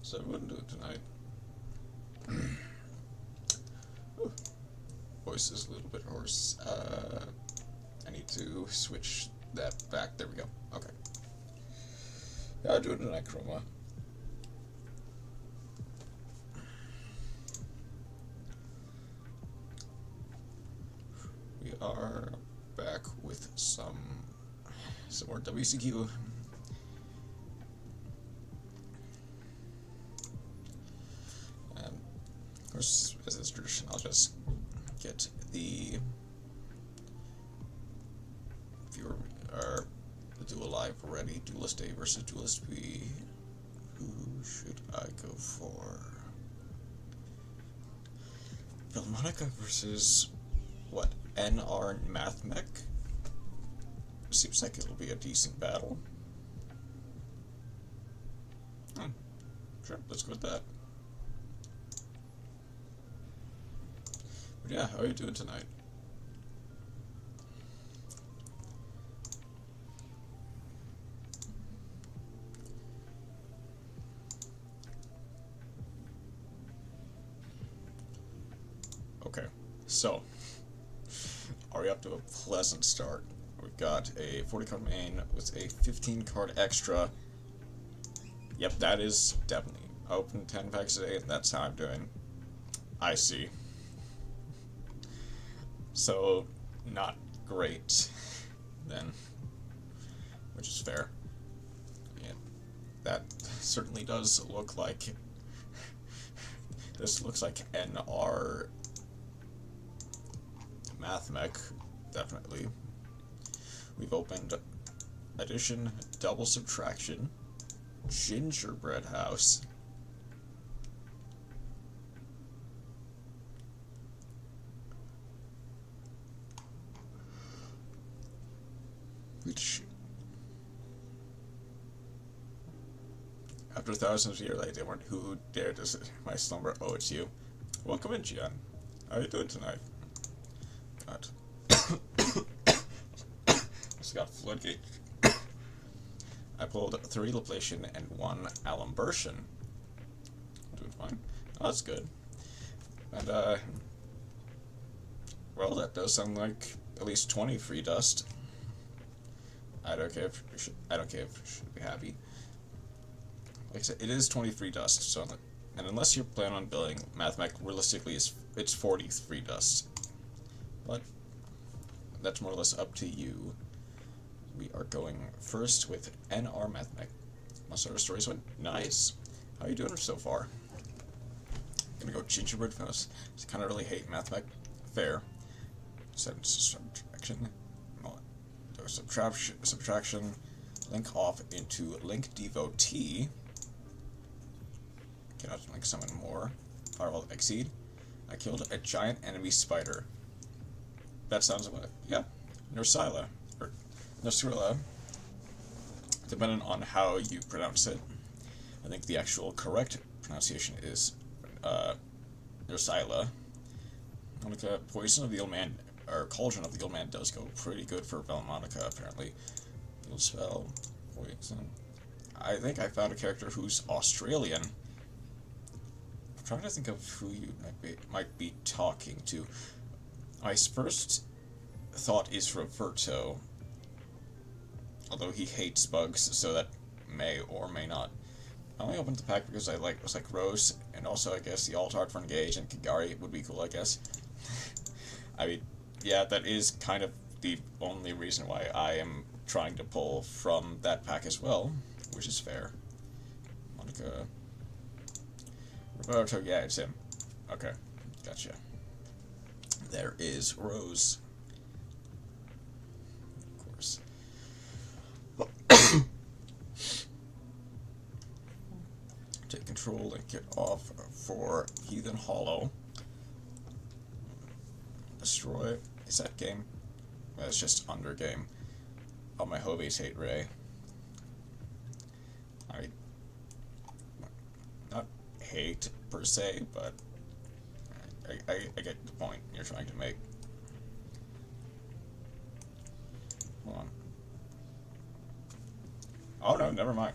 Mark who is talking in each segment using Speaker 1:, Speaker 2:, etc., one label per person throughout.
Speaker 1: So I wouldn't do it tonight. Voice is a little bit hoarse. I need to switch that back. There we go. Okay. Yeah, I'll do it tonight, Chroma. We are back with some more WCQ. And of course, as is tradition, I'll just get the viewer or the Duel Live ready. Duelist A versus Duelist B. Who should I go for? Philharmonica versus what? NR Mathmech? Seems like it'll be a decent battle. Sure, let's go with that. But yeah, how are you doing tonight? Okay, so are we up to a pleasant start? We've got a 40 card main with a 15 card extra. Yep, that is definitely. I opened 10 packs today, and that's how I'm doing. I see. So, not great, then, which is fair. Yeah, that certainly does look like, this looks like NR Mathmech, definitely. We've opened addition, double subtraction, gingerbread house, which after thousands of years I weren't. Who dared to say my slumber? Oh, it's you. Welcome in, Gian. How are you doing tonight? God. Just got floodgate. I pulled 3 Laplacian and 1 Alimbertian. Doing fine. Oh, that's good. And well, that does sound like at least 20 free dust. I don't care if you should be happy. Like I said, it is 20 free dust. So, and unless you're planning on building Mathmech, realistically, it's 40 free dust. But that's more or less up to you. We are going first with NR Mathmech. My starter stories went nice. How are you doing so far? Gonna go gingerbread house. I kind of really hate Mathmech. Fair. Subtraction. Subtraction. Link off into Link Devotee. Cannot link summon more. Firewall Exceed. I killed a giant enemy spider. That sounds like, yeah, Nursila, or Nursurilla, depending on how you pronounce it. I think the actual correct pronunciation is Nursila. Like Poison of the Old Man, or Cauldron of the Old Man does go pretty good for Philharmonica, apparently. Field Spell, Poison. I think I found a character who's Australian. I'm trying to think of who you might be talking to. My first thought is Roberto, although he hates bugs, so that may or may not. I only opened the pack because I was like Roze, and also I guess the alt art for Engage and Kagari would be cool, I guess. I mean, yeah, that is kind of the only reason why I am trying to pull from that pack as well, which is fair. Monica, Roberto, yeah, it's him. Okay, gotcha. There is Roze. Of course. Take control and get off for Heathen Hollow. Destroy. Is that game? That's just under game. Oh, my Hobies hate Raye. I not hate per se, but I get the point you're trying to make. Hold on. Oh no, never mind.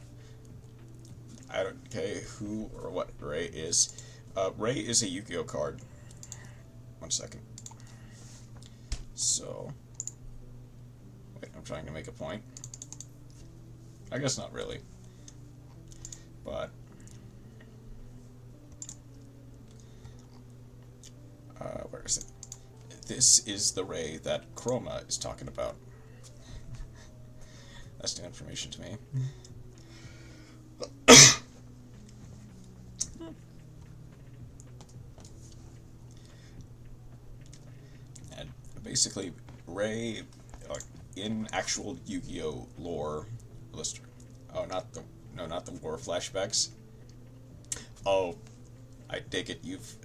Speaker 1: I don't. Okay, who or what raye is? Raye is a Yu-Gi-Oh card. 1 second. So, wait, I'm trying to make a point. I guess not really, but where is it? This is the raye that Chroma is talking about. That's new information to me. And basically, raye, in actual Yu-Gi-Oh lore, not the war flashbacks. Oh, I take it you've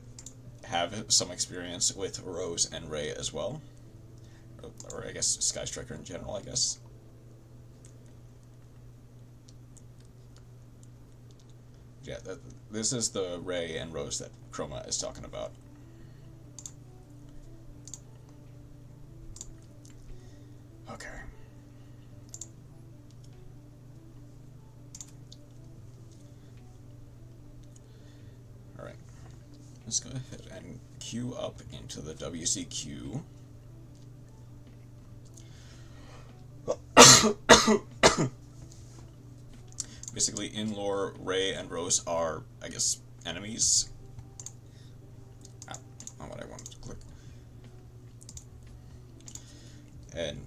Speaker 1: have some experience with Roze and Raye as well, or I guess Sky Striker in general. I guess. Yeah, this is the Raye and Roze that Chroma is talking about. Okay. Alright. Let's go ahead and queue up into the WCQ. Basically, in lore, Raye and Roze are, I guess, enemies. Not what I wanted to click. And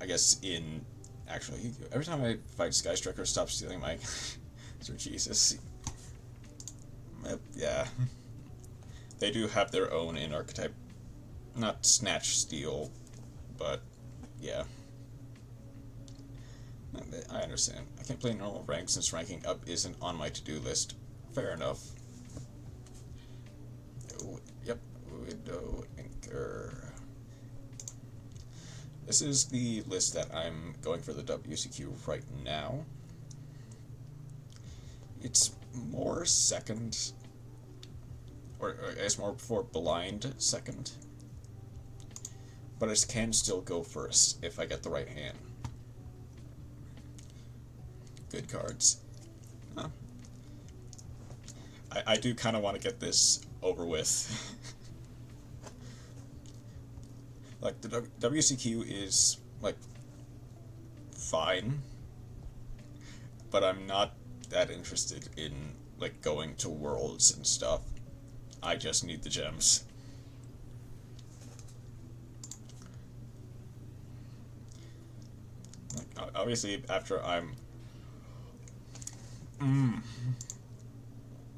Speaker 1: I guess in actually, every time I fight Sky Striker, stop stealing my. So Jesus. Yeah. They do have their own in archetype. Not snatch steal, but yeah. I understand. I can't play normal rank since ranking up isn't on my to-do list. Fair enough. Yep. Widow Anchor. This is the list that I'm going for the WCQ right now. It's more second, or I guess more for blind second, but I can still go first if I get the right hand. Good cards. Huh. I do kind of want to get this over with. Like, the WCQ is, like, fine, but I'm not that interested in, like, going to worlds and stuff. I just need the gems. Like, obviously, after I'm...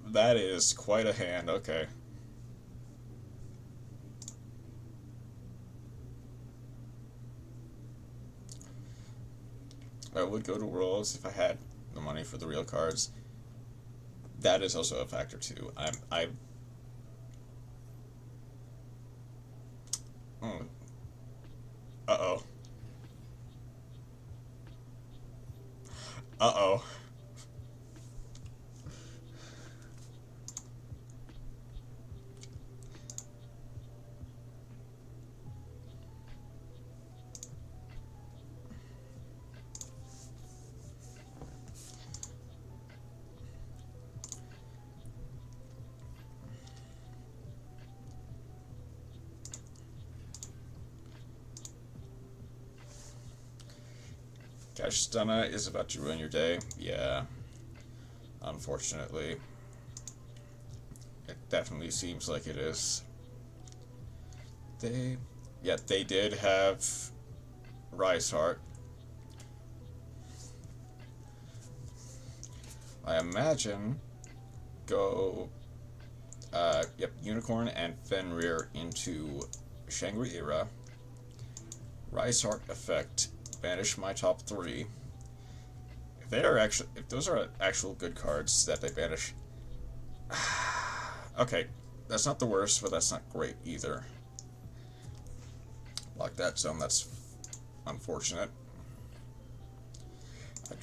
Speaker 1: That is quite a hand, okay. I would go to Worlds if I had the money for the real cards. That is also a factor too. Uh-oh. Uh-oh. Cash Stunna is about to ruin your day. Yeah. Unfortunately. It definitely seems like it is. They did have Rice Heart. I imagine go Unicorn and Fenrir into Shangri-Ira. Rice Heart effect. Banish my top 3. If those are actual good cards that they banish. Okay, that's not the worst, but that's not great either. Block that zone, that's unfortunate. I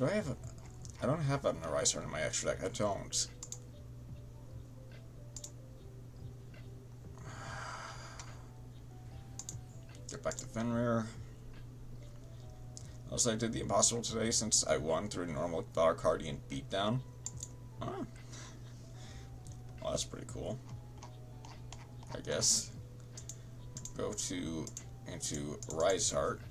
Speaker 1: don't have an Rice Heart in my extra deck, I don't. Get back to Fenrir. Also, I did the impossible today since I won through normal Valor Guardian beatdown. Oh. Well, that's pretty cool. I guess. Go into raye's heart.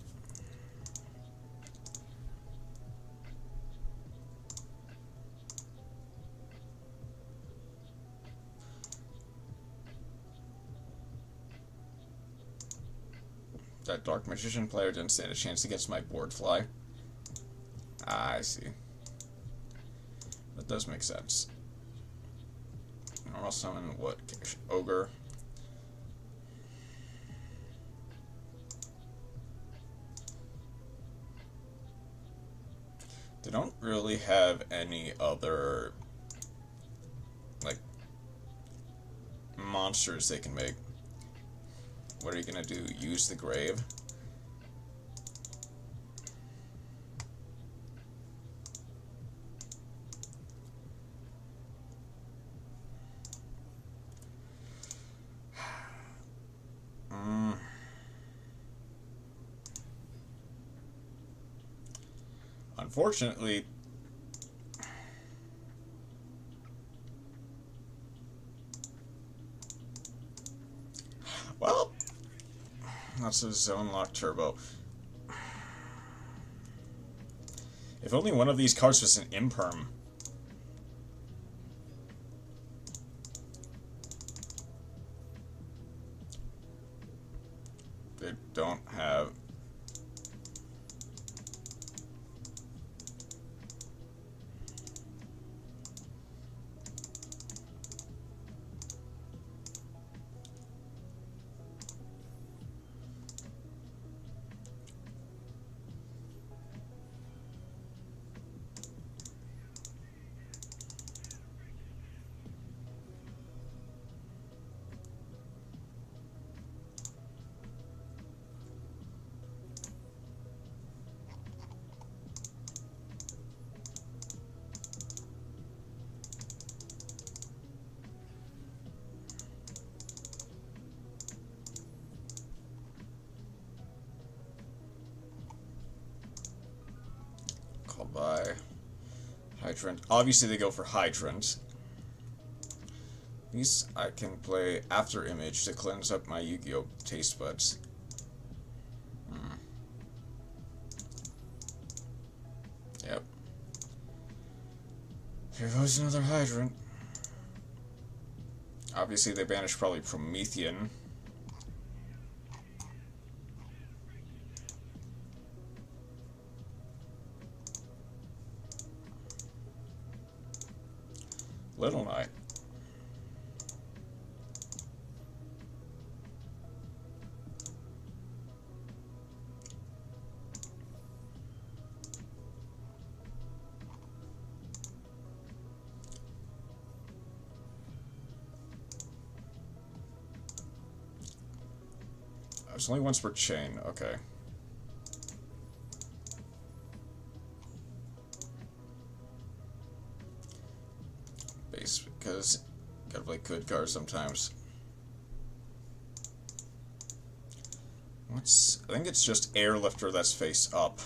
Speaker 1: That Dark Magician player didn't stand a chance against my board fly. Ah, I see. That does make sense. Normal summon what? Ogre. They don't really have any other, like, monsters they can make. What are you gonna do? Use the grave? Unfortunately, well, that's a zone lock turbo. If only one of these cards was an imperm. They don't have. By Hydrant. Obviously they go for Hydrant. These I can play After Image to cleanse up my Yu-Gi-Oh! Taste buds. Yep. Here goes another Hydrant. Obviously they banished probably Promethean. Little Knight. There's only once per chain, okay. Base, because gotta play good cards sometimes. I think it's just Airlifter that's face up.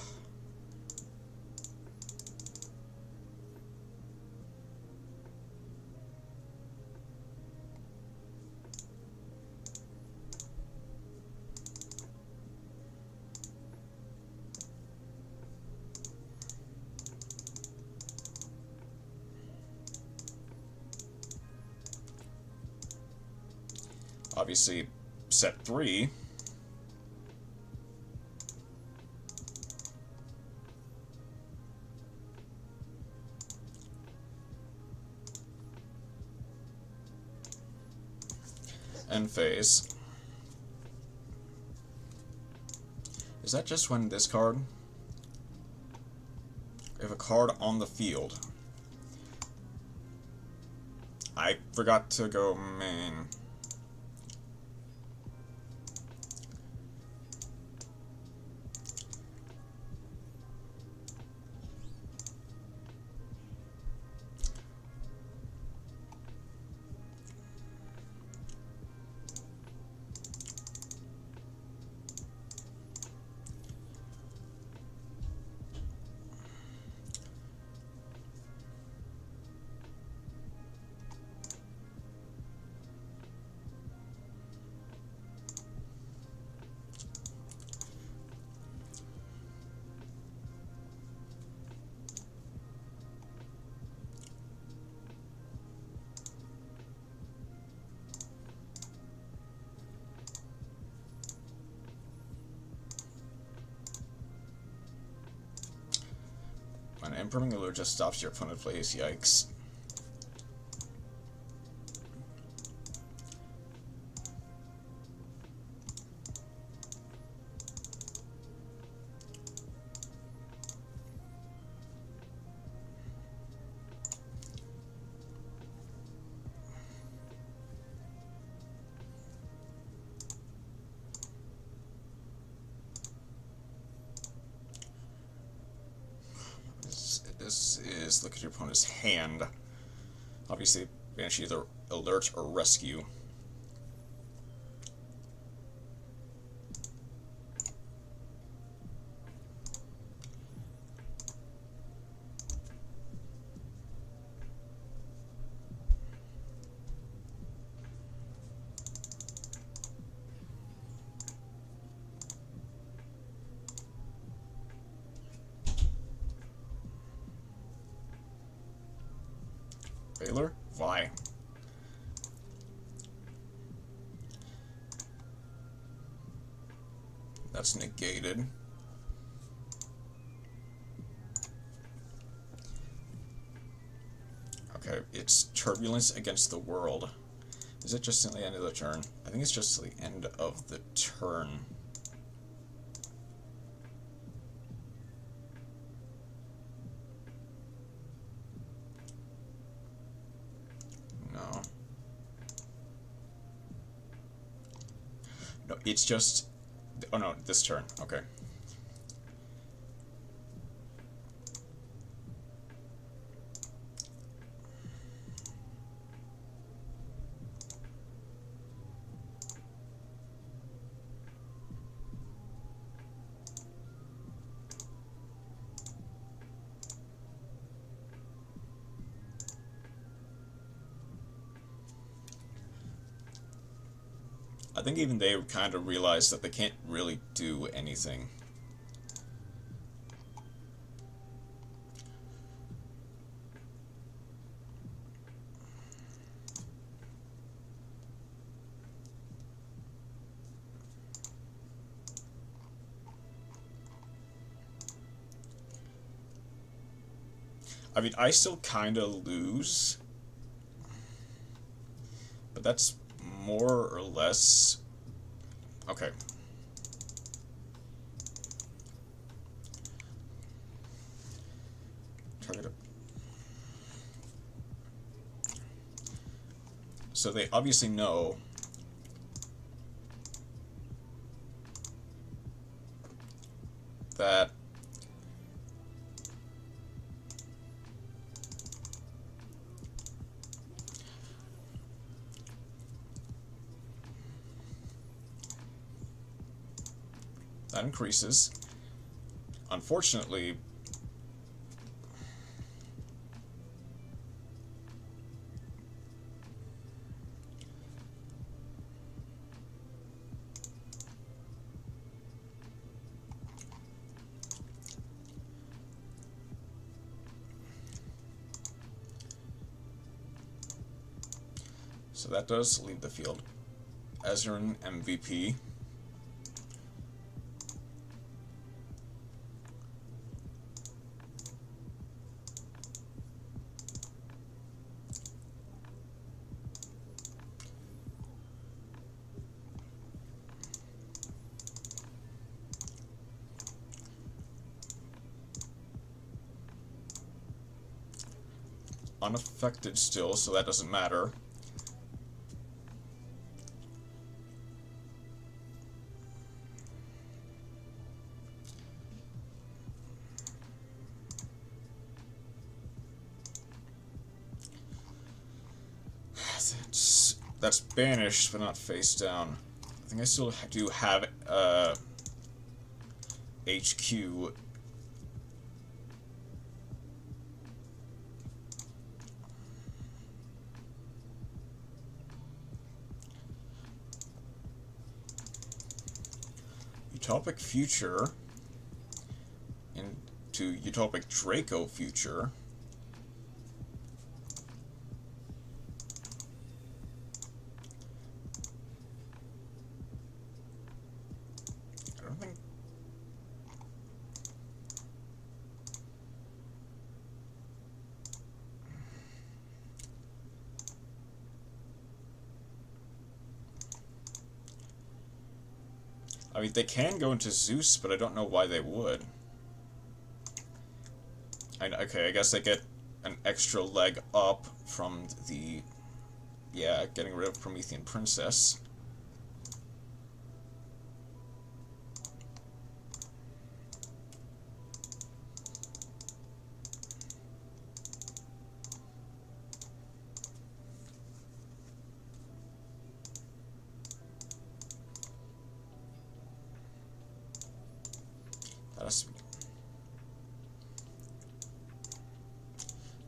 Speaker 1: Obviously, set 3. End phase. Is that just when this card? We have a card on the field. I forgot to go main. An improving alert just stops your opponent plays. Yikes. This is look at your opponent's hand. Obviously, banish either alert or rescue. Baylor? Why? That's negated. Okay, it's turbulence against the world. Is it just at the end of the turn? I think it's just the end of the turn. No. No, it's just... Oh no, this turn. Okay. I think even they kind of realize that they can't really do anything. I mean, I still kind of lose, but that's more or less... Okay. Target up. So they obviously know that that increases. Unfortunately, so that does leave the field. Ezrin MVP. Unaffected still, so that doesn't matter. That's banished, but not face down. I think I still do have HQ. Utopic Future into Utopic Draco Future. I don't think... I mean, they can go into Zeus, but I don't know why they would. Okay, I guess they get an extra leg up from the... Yeah, getting rid of Promethean Princess.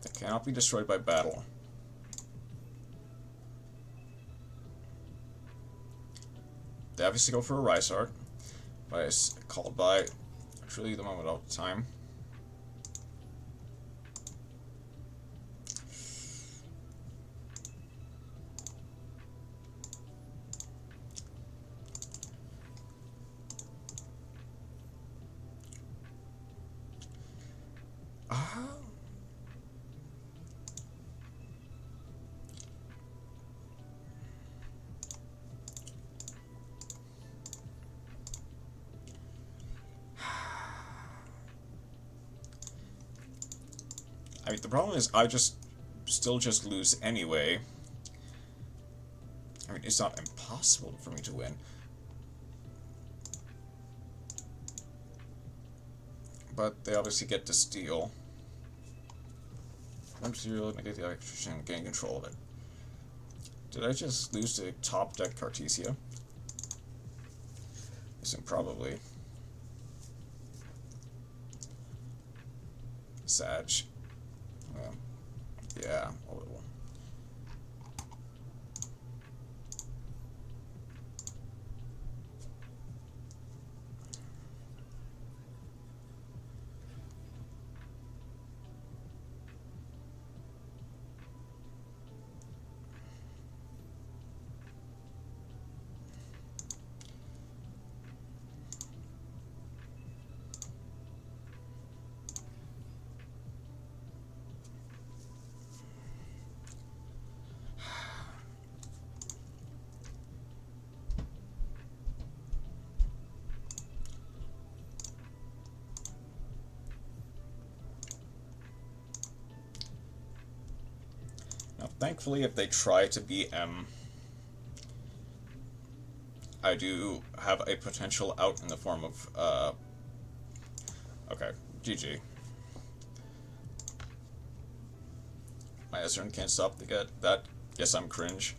Speaker 1: That cannot be destroyed by battle. They obviously go for a Rise Art, but it's called by truly the moment of time. I mean, the problem is I still just lose anyway. I mean, it's not impossible for me to win. But they obviously get to steal. 1-0, negate the electrician, gain control of it. Did I just lose to top deck Cartesia? Isn't probably. Sag. Yeah, a little. Now, thankfully, if they try to beat M, I do have a potential out in the form of, okay, GG. My Ezrin can't stop the get that. Yes, I'm cringe.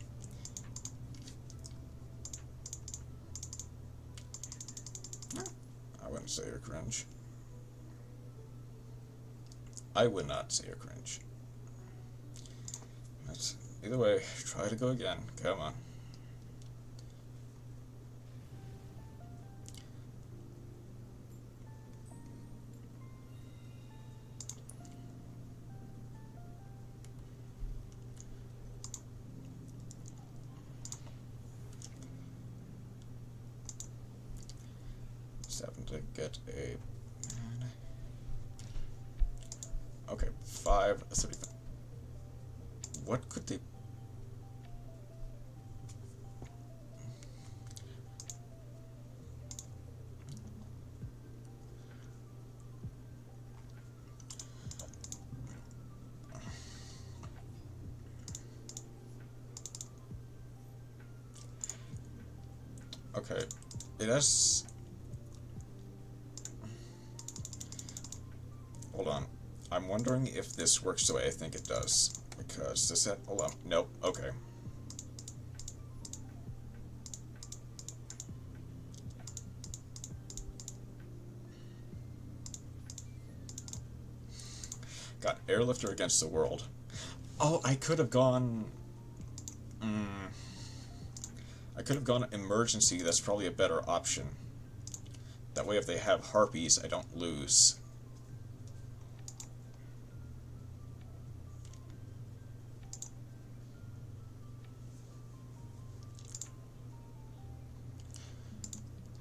Speaker 1: I wouldn't say you're cringe. I would not say you're cringe. But either way, try to go again. Come on. To get a... Okay, 535. What could they... Okay, it has... Hold on. I'm wondering if this works the way I think it does. Because does that... Hold on. Nope. Okay. Got Airlifter against the world. Oh, I could have gone... I could have gone Emergency. That's probably a better option. That way if they have Harpies, I don't lose.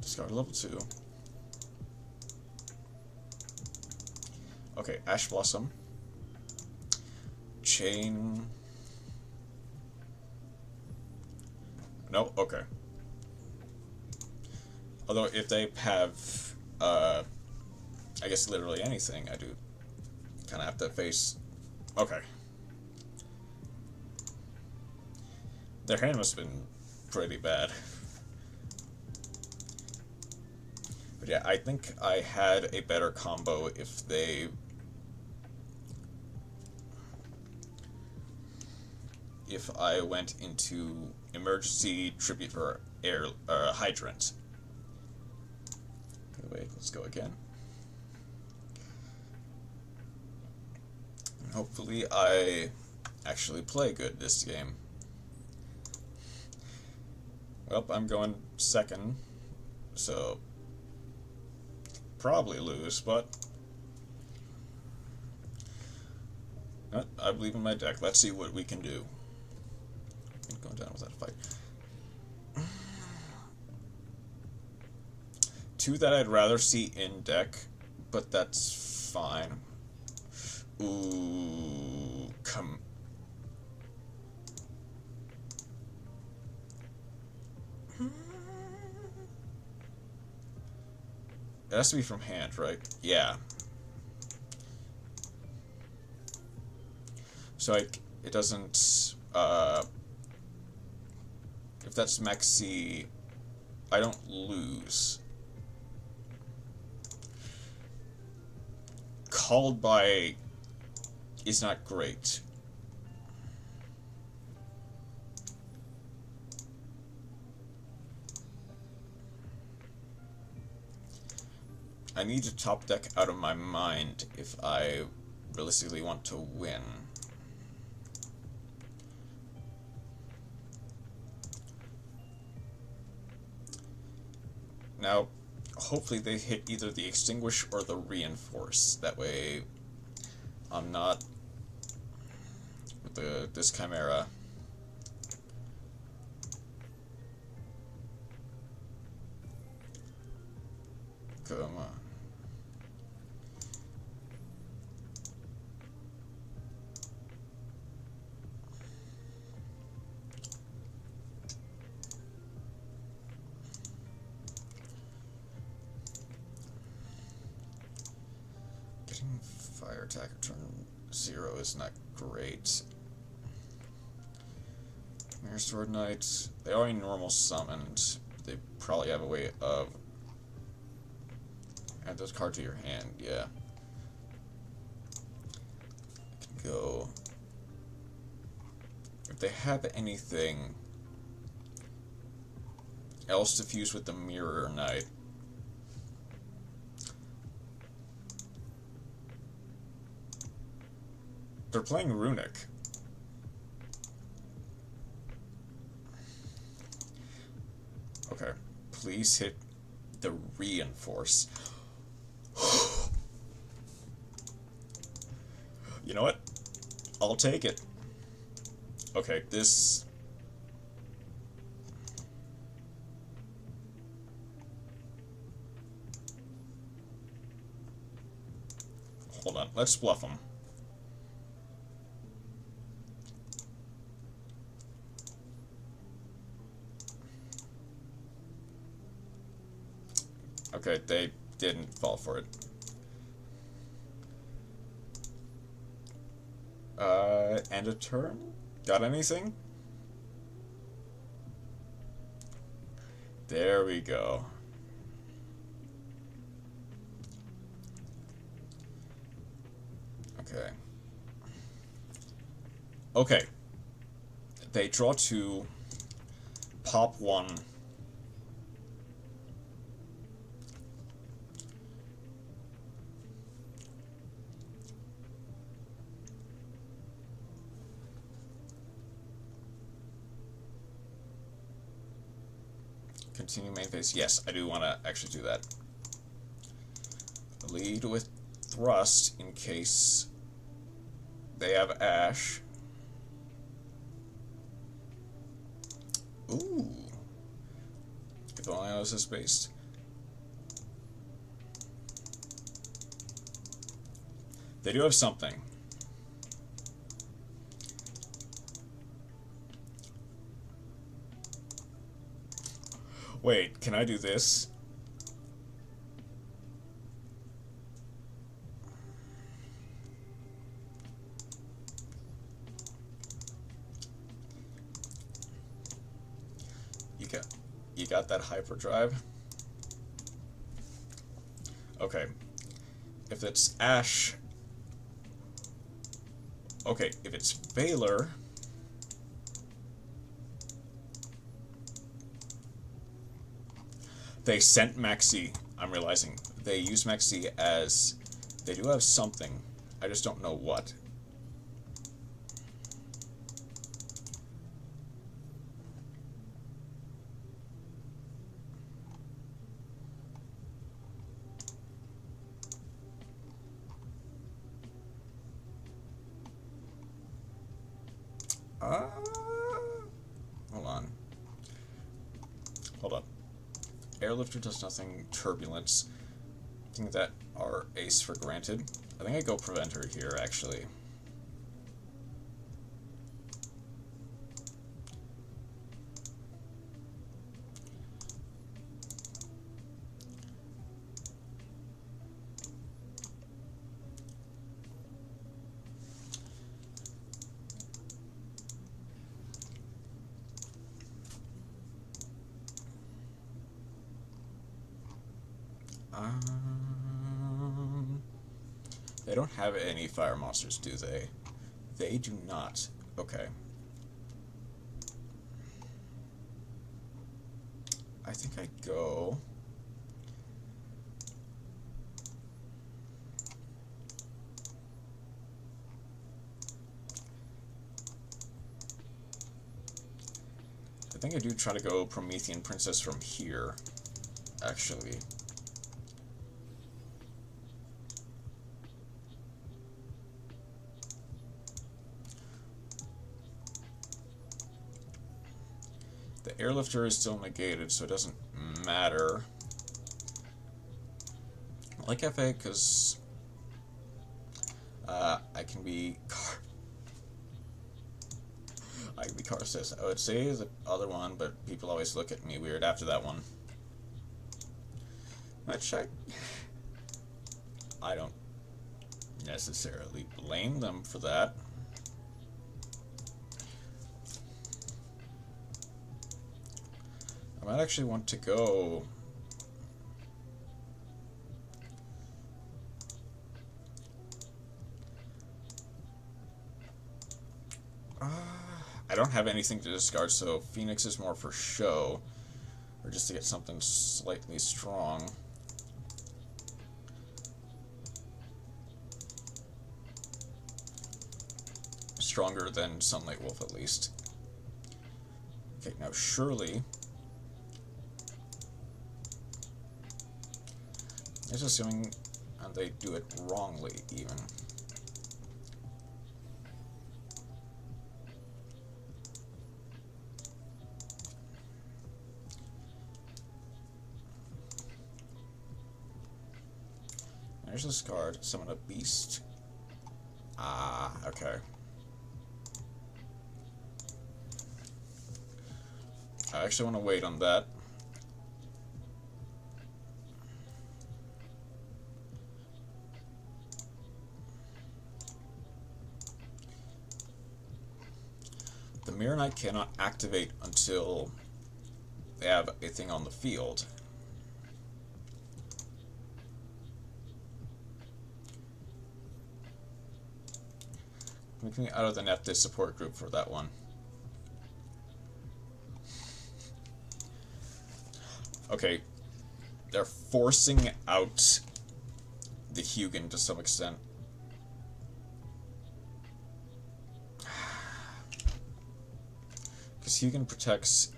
Speaker 1: Discard level 2. Okay, Ash Blossom. Chain. No, okay. Although if they have, I guess literally anything, I do kind of have to face. Okay. Their hand must have been pretty bad. But yeah, I think I had a better combo if they... if I went into emergency tribute or air hydrant. Okay, wait, let's go again. And hopefully I actually play good this game. Well, I'm going second, so probably lose, but I believe in my deck. Let's see what we can do. Going down without a fight. Two that I'd rather see in deck, but that's fine. Ooh, come. It has to be from hand, right? Yeah. So it doesn't, if that's Maxi, I don't lose. Called by is not great. I need to top deck out of my mind if I realistically want to win. Now, hopefully they hit either the extinguish or the reinforce. That way, I'm not with this chimera. Come on. Fire attack turn 0 is not great. Mirror Sword Knights, they are normal summoned. They probably have a way of add those cards to your hand, yeah. I can go. If they have anything else to fuse with the Mirror Knight, they're playing Runic. Okay, please hit the reinforce. You know what? I'll take it. Okay, this... Hold on, let's bluff them. Okay, they didn't fall for it. End of turn? Got anything? There we go. Okay. Okay. They draw 2, pop 1. Continue main phase. Yes, I do want to actually do that. Lead with thrust in case they have Ash. Ooh. If only I was this based. They do have something. Wait, can I do this? got that hyperdrive. Okay. If it's Ash... Okay, if it's Valor... They sent Maxi. I'm realizing. They use Maxi as... They do have something. I just don't know what. Hold on. Hold on. Airlifter does nothing. Turbulence. I think that our ace for granted. I think I go Preventer here, actually. They don't have any fire monsters, do they? They do not. Okay. I think I go... I think I do try to go Promethean Princess from here, actually. The airlifter is still negated, so it doesn't matter. I like FA because I can be car assist. I would say the other one, but people always look at me weird after that one. Which I don't necessarily blame them for that. I might actually want to go... I don't have anything to discard, so Phoenix is more for show, or just to get something slightly strong. Stronger than Sunlight Wolf, at least. Okay, now surely... It's assuming they do it wrongly, even. There's this card, summon a beast. Ah, okay. I actually want to wait on that. The Mirror Knight cannot activate until they have a thing on the field. Make me out of the Neptis support group for that one. Okay, they're forcing out the Hugin to some extent. Because Hugin protects...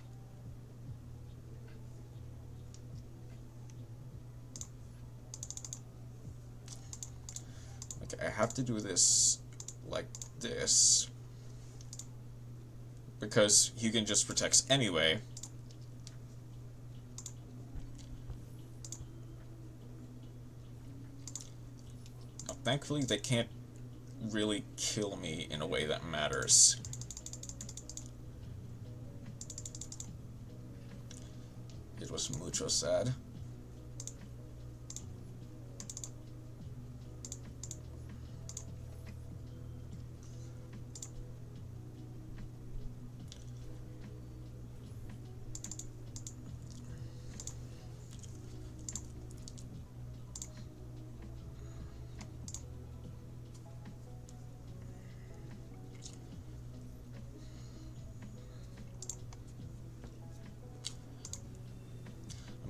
Speaker 1: Okay, I have to do this like this. Because Hugin just protects anyway. Now, thankfully, they can't really kill me in a way that matters. It was mucho sad.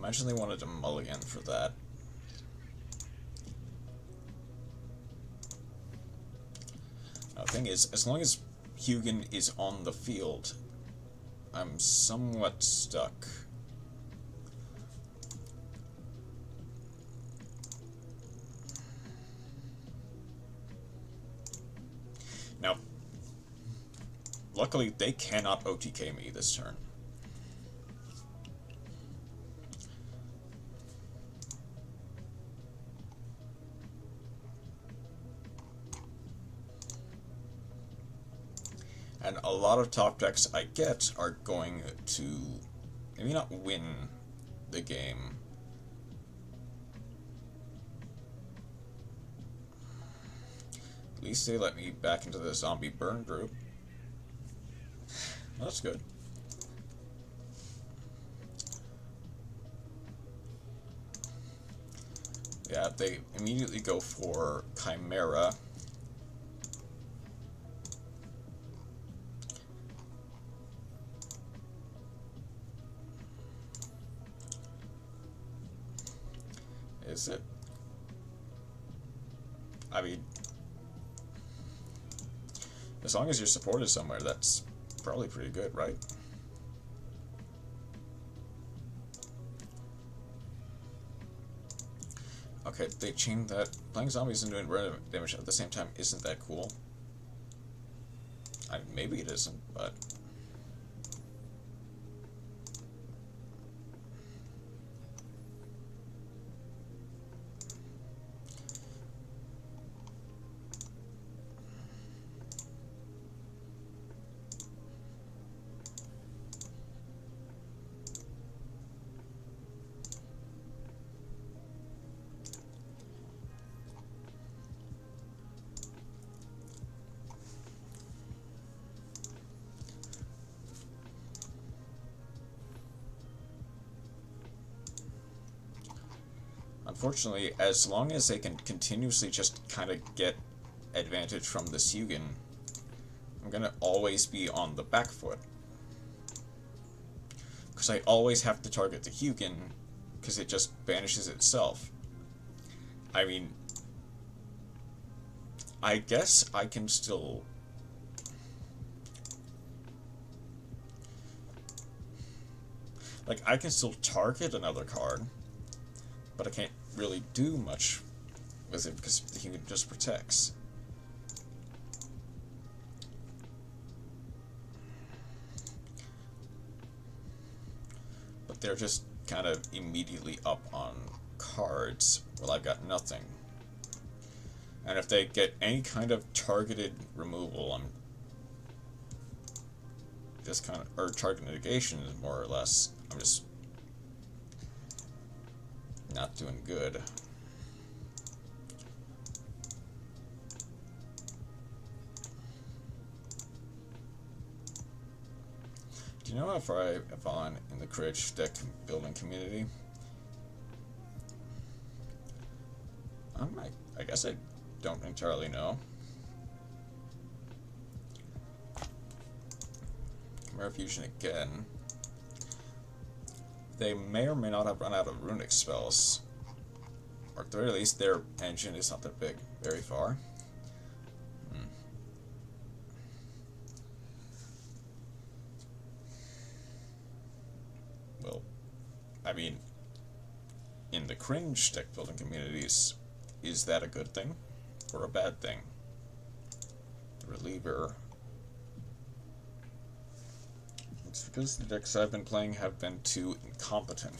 Speaker 1: Imagine they wanted to mulligan for that. Now, the thing is, as long as Hugin is on the field, I'm somewhat stuck. Now, luckily, they cannot OTK me this turn. And a lot of top decks I get are going to maybe not win the game. At least they let me back into the zombie burn group. That's good. Yeah, they immediately go for Chimera. Is it? I mean, as long as you're supported somewhere, that's probably pretty good, right? Okay, they chained that. Playing zombies and doing random damage at the same time isn't that cool. Maybe it isn't, but... Unfortunately, as long as they can continuously just kind of get advantage from the Hugin, I'm going to always be on the back foot. Because I always have to target the Hugin, because it just banishes itself. I mean, I guess I can still... Like, I can still target another card, but I can't really do much with it because the Hugin just protects. But they're just kind of immediately up on cards while I've got nothing. And if they get any kind of targeted removal, I'm just kind of, or target negation more or less, I'm just not doing good. Do you know if I'm on in the Courage deck building community? I guess I don't entirely know. Chimera Fusion again. They may or may not have run out of runic spells. Or at the very least, their engine is not that big, very far. Well, I mean, in the cringe deck building communities, is that a good thing or a bad thing? The reliever. It's because the decks I've been playing have been too incompetent.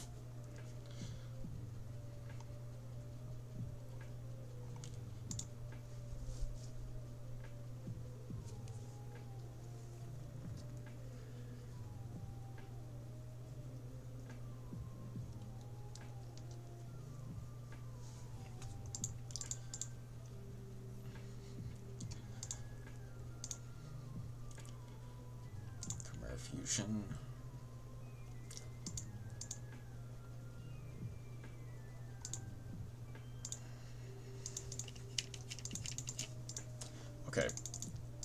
Speaker 1: Fusion. Okay,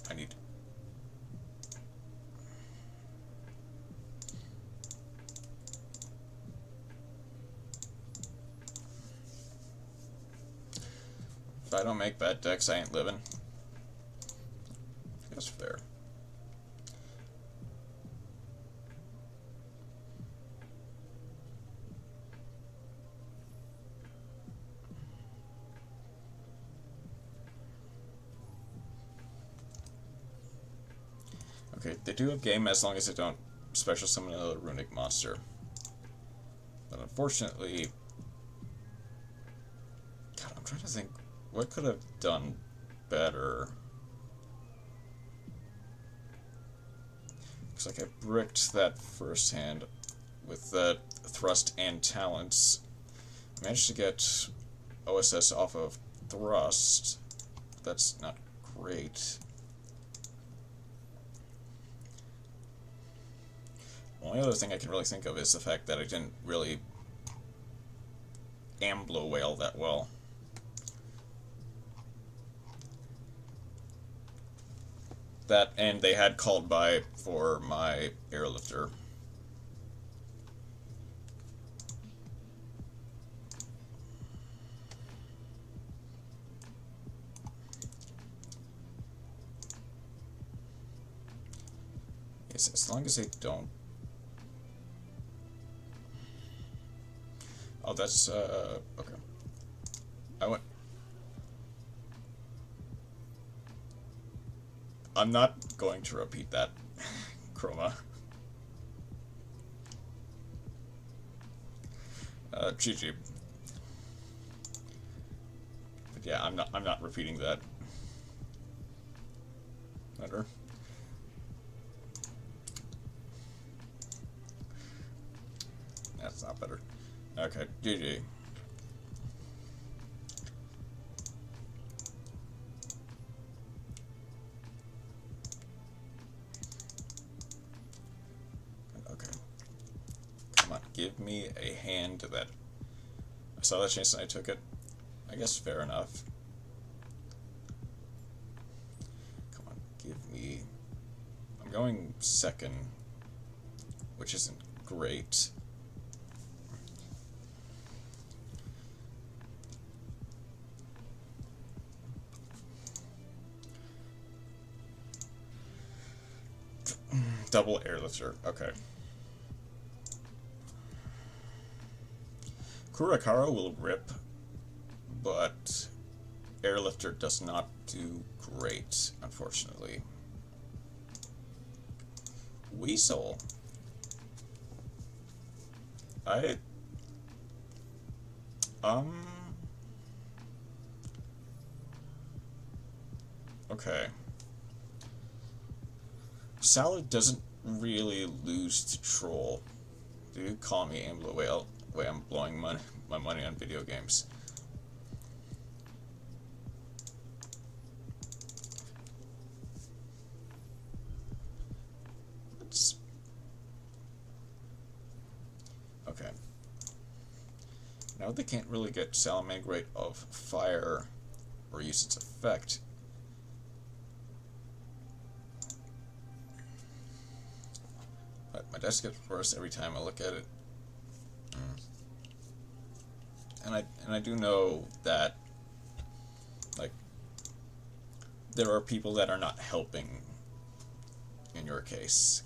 Speaker 1: I need... I don't make bad decks, I ain't living. That's fair. Okay, they do have game as long as they don't special summon another runic monster. But unfortunately... God, I'm trying to think, what could have done better? Looks like I bricked that first hand with the thrust and talents. I managed to get OSS off of thrust. That's not great. The only other thing I can really think of is the fact that I didn't really amblo whale that well. That, and they had called by for my airlifter. Yes, as long as they don't. Oh, that's, okay. I went. I'm not going to repeat that, Chroma. GG. But yeah, I'm not repeating that. Better. That's not better. Okay, GG. Okay. Come on, give me a hand that... I saw that chance and I took it. I guess fair enough. Come on, give me... I'm going second, which isn't great. Double airlifter, okay. Kurakara will rip, but airlifter does not do great, unfortunately. Weasel. Okay. Salad doesn't really lose to Troll. Do call me Ambler Whale the way I'm blowing my money on video games. Okay. Now they can't really get Salamangreat of Fire or use its effect. But my desk gets worse every time I look at it. And I do know that, like, there are people that are not helping in your case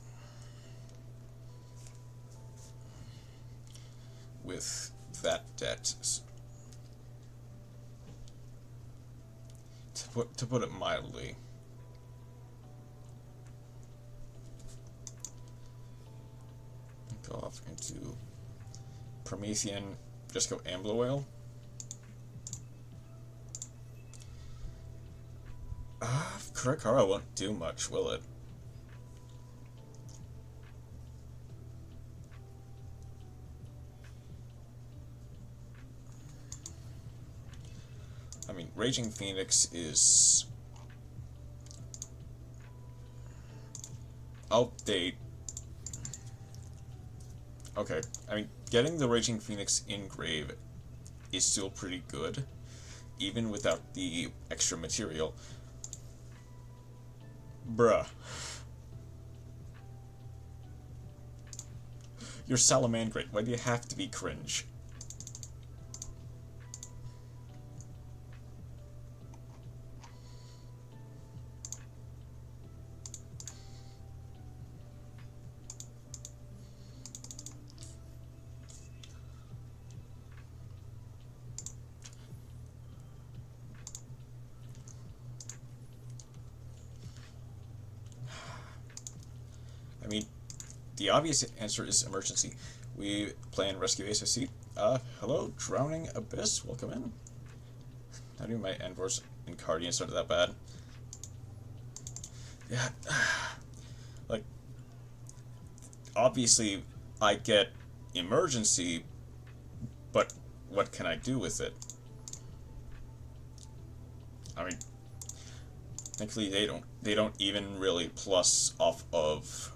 Speaker 1: with that debt, to put it mildly. Go off into Promethean, just go Ambler Whale. Kurakara won't do much, will it? I mean, Raging Phoenix is... Update. Okay, I mean, getting the Raging Phoenix in grave is still pretty good, even without the extra material. Bruh. You're Salamangreat, why do you have to be cringe? the obvious answer is emergency. We play in Rescue Ace, I see. Hello, Drowning Abyss, welcome in. I knew my Envors and Cardians aren't that bad. Yeah, like, obviously, I get emergency, but what can I do with it? I mean, thankfully they don't even really plus off of.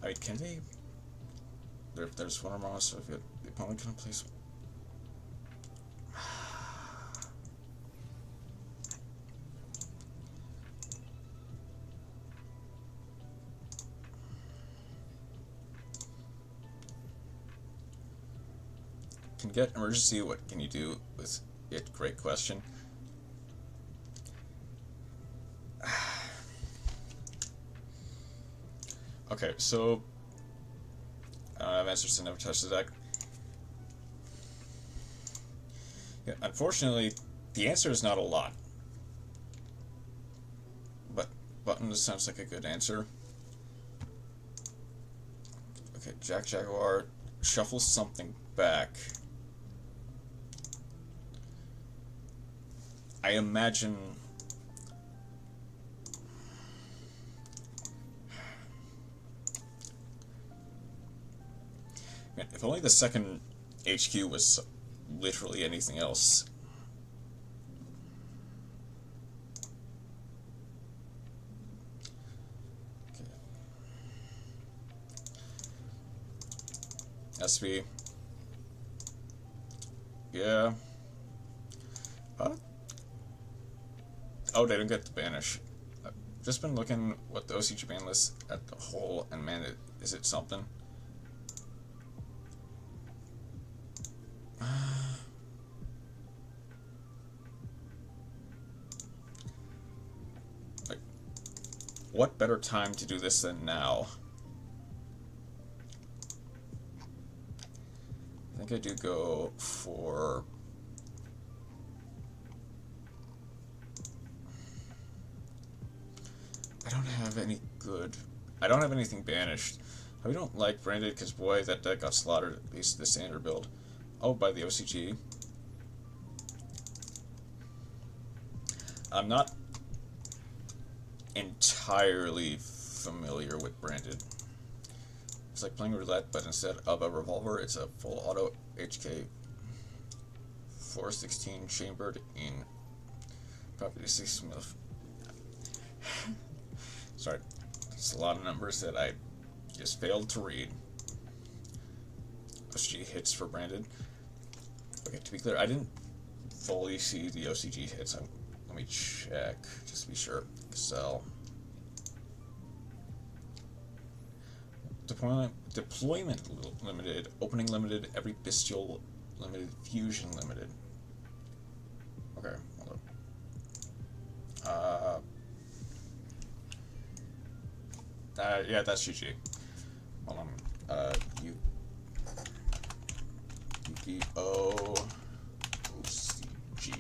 Speaker 1: I mean, can they? There's one more, so if the opponent can place. Can get emergency. What can you do with it? Great question. Okay, so I don't have answers to never touch the deck. Yeah, unfortunately, the answer is not a lot. But button sounds like a good answer. Okay, Jack Jaguar shuffles something back. I imagine. Man, if only the second HQ was literally anything else. Okay. SV. Yeah. Oh, they don't get to banish. I've just been looking what the OCG ban list at the whole, and man, is it something? Like, what better time to do this than now? I think I do go for. I don't have any good. I don't have anything banished. I don't like branded because boy, that deck got slaughtered. At least the standard build. Oh, by the OCG. I'm not entirely familiar with branded. It's like playing roulette, but instead of a revolver, it's a full auto HK 416 chambered in property 6 mil. Sorry, it's a lot of numbers that I just failed to read. OCG hits for branded. Okay, to be clear, I didn't fully see the OCG hits. Let me check, just to be sure. Excel. Deployment limited, opening limited, every bestial limited, fusion limited. Okay, hold on. Yeah, that's GG. Hold on. Yu-Gi-Oh! OCG.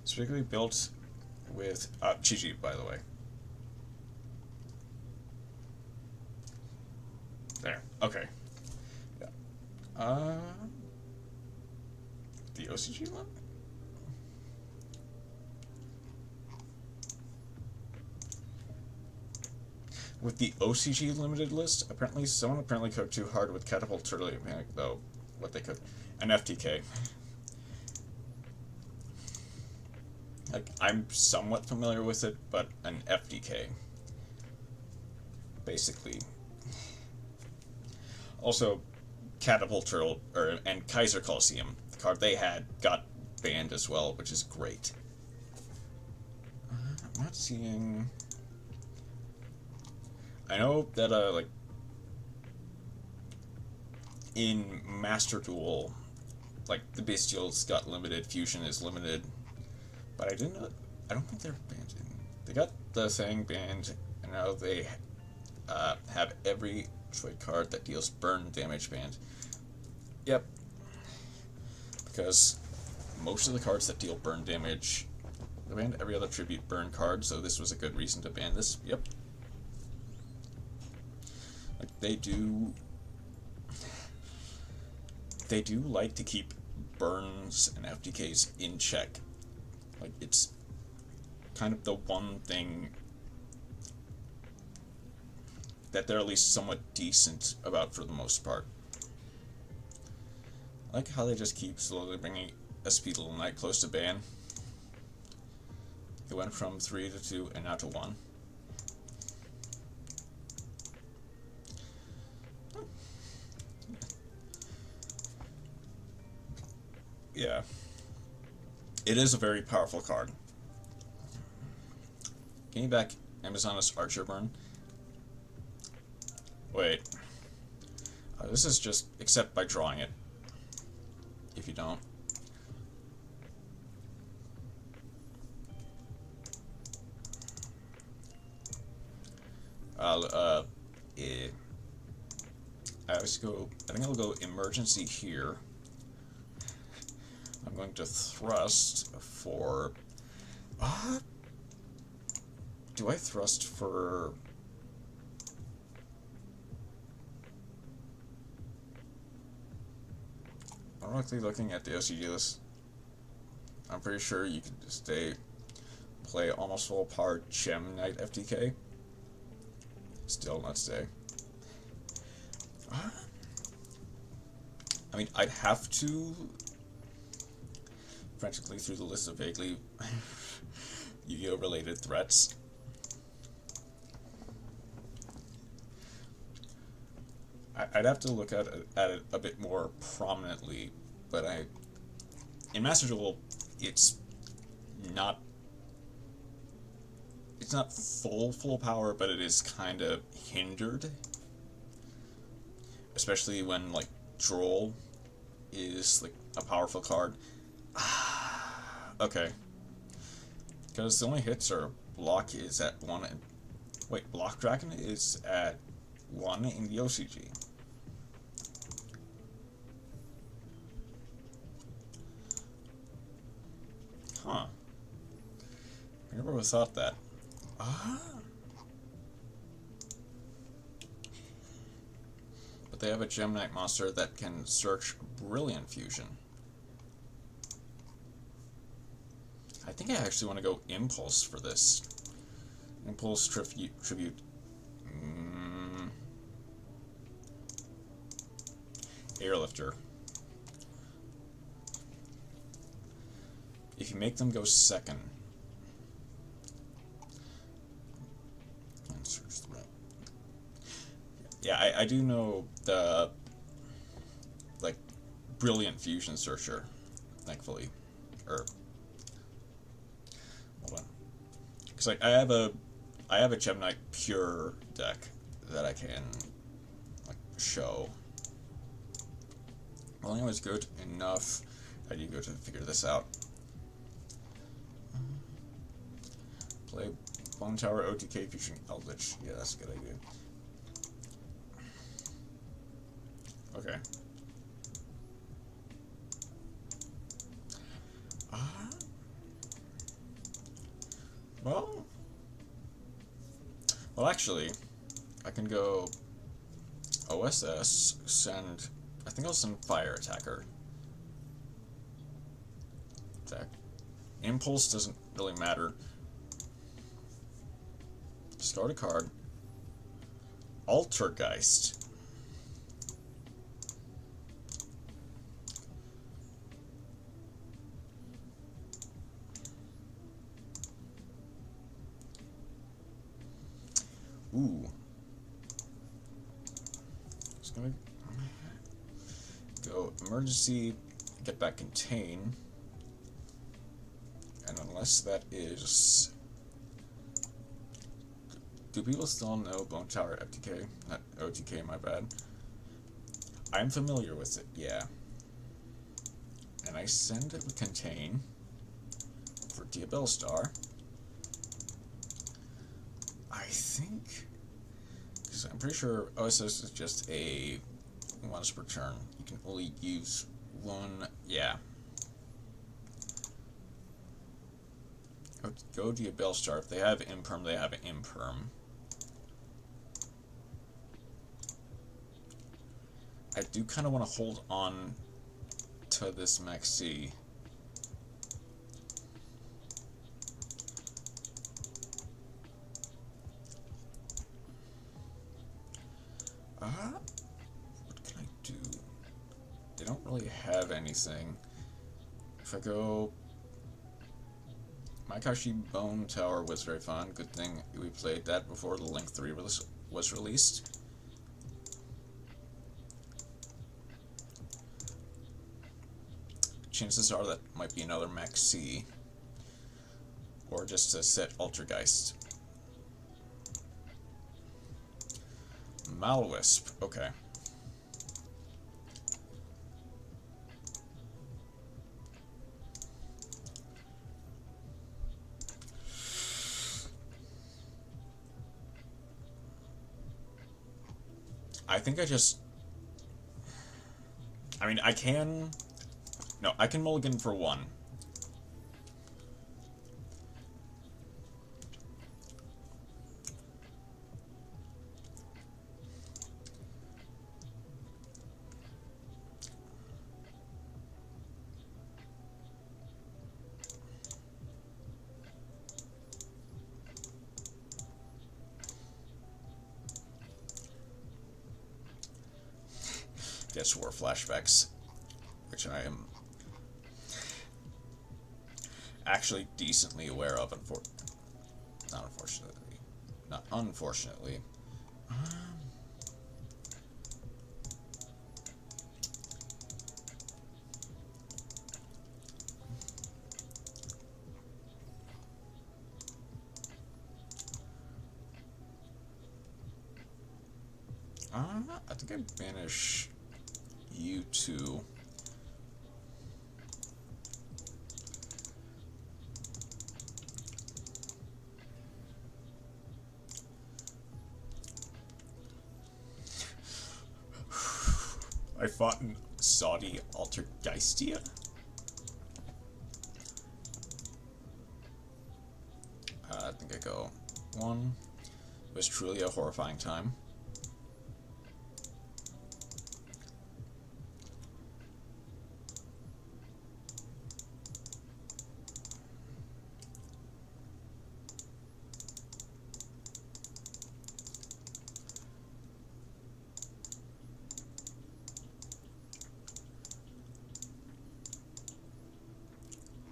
Speaker 1: Specifically built with GG, by the way. There. Okay. Yeah. The OCG one? With the OCG limited list, someone apparently cooked too hard with Catapult Turtle Panic, though. What they cooked. An FTK. Like, I'm somewhat familiar with it, but an FTK. Basically. Also, Catapult Turtle, and Kaiser Coliseum, the card they had, got banned as well, which is great. I'm not seeing. I know that, like, in Master Duel, like, the Bestials got limited, Fusion is limited, but I don't think they're banned. They got the thing banned, and now they have every trade card that deals burn damage banned. Yep. Because most of the cards that deal burn damage I banned every other tribute burn card, so this was a good reason to ban this. Yep. Like, they do like to keep burns and FTKs in check. Like, it's kind of the one thing that they're at least somewhat decent about for the most part. I like how they just keep slowly bringing SP Little Knight close to ban. It went from 3 to 2 and now to 1. Yeah. It is a very powerful card. Getting back Amazoness Archer Burn. Wait. This is just except by drawing it. If you don't. Yeah. I think I'll go emergency here. I'm going to thrust for... do I thrust for... I'm actually looking at the OCG list. I'm pretty sure you can just play almost full power Gem Knight FTK. Still not stay. I mean, I'd have to frantically through the list of vaguely Yu-Gi-Oh! Related threats. I'd have to look at it a bit more prominently, but in Master Duel, it's not full power, but it is kind of hindered, especially when like Droll is like a powerful card. Okay, because the only hits are block is at 1 and wait, Block Dragon is at 1 in the OCG. Huh. I never would have thought that. But they have a Gem Knight monster that can search Brilliant Fusion. I think I actually want to go Impulse for this. Impulse Tribute. Airlifter. If you make them go second. And search the right. Yeah, I do know the like Brilliant Fusion Searcher, thankfully. Hold on. Because like I have a Gem Knight Pure deck that I can like show. Well, anyways, good enough. How do you go to figure this out? Play Bone Tower, OTK, Fusion, Eldritch. Yeah, that's a good idea. Okay. Well, actually, I can go OSS, send, I think I'll send Fire Attacker. Attack. Impulse doesn't really matter. Discard a card. Altergeist. Ooh. Just gonna go emergency, get back contain. And unless that is... Do people still know Bone Tower FTK? Not OTK, my bad. I'm familiar with it, yeah. And I send it with contain for Diabell Star. I think, because I'm pretty sure OSS is just a once per turn. You can only use one, yeah. Go to your Bell Star. If they have imperm, they have imperm. I do kind of want to hold on to this Maxi. What can I do? They don't really have anything. If I go... Maikashi Bone Tower was very fun. Good thing we played that before the Link 3 was released. Chances are that might be another Maxi. Or just a set Altergeist. Malwisp, okay. I think I mean, I can mulligan for one. Guess War flashbacks, which I am actually decently aware of, not unfortunately. I think I banish you two. I fought in Saudi Altergeistia. I think I go one. It was truly a horrifying time.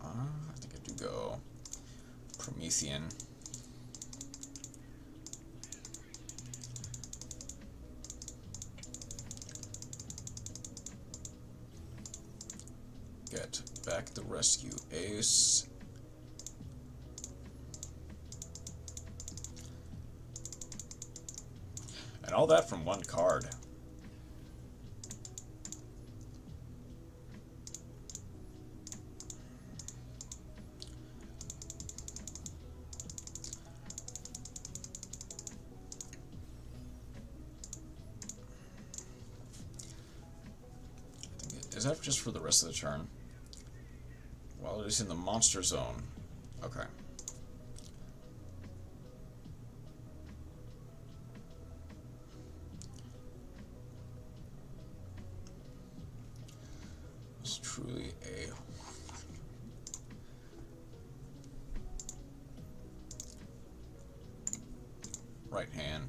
Speaker 1: I think I do go Promethean. Get back the rescue ace. And all that from one card. Is that just for the rest of the turn? While it is in the monster zone. Okay. It's truly a... right hand.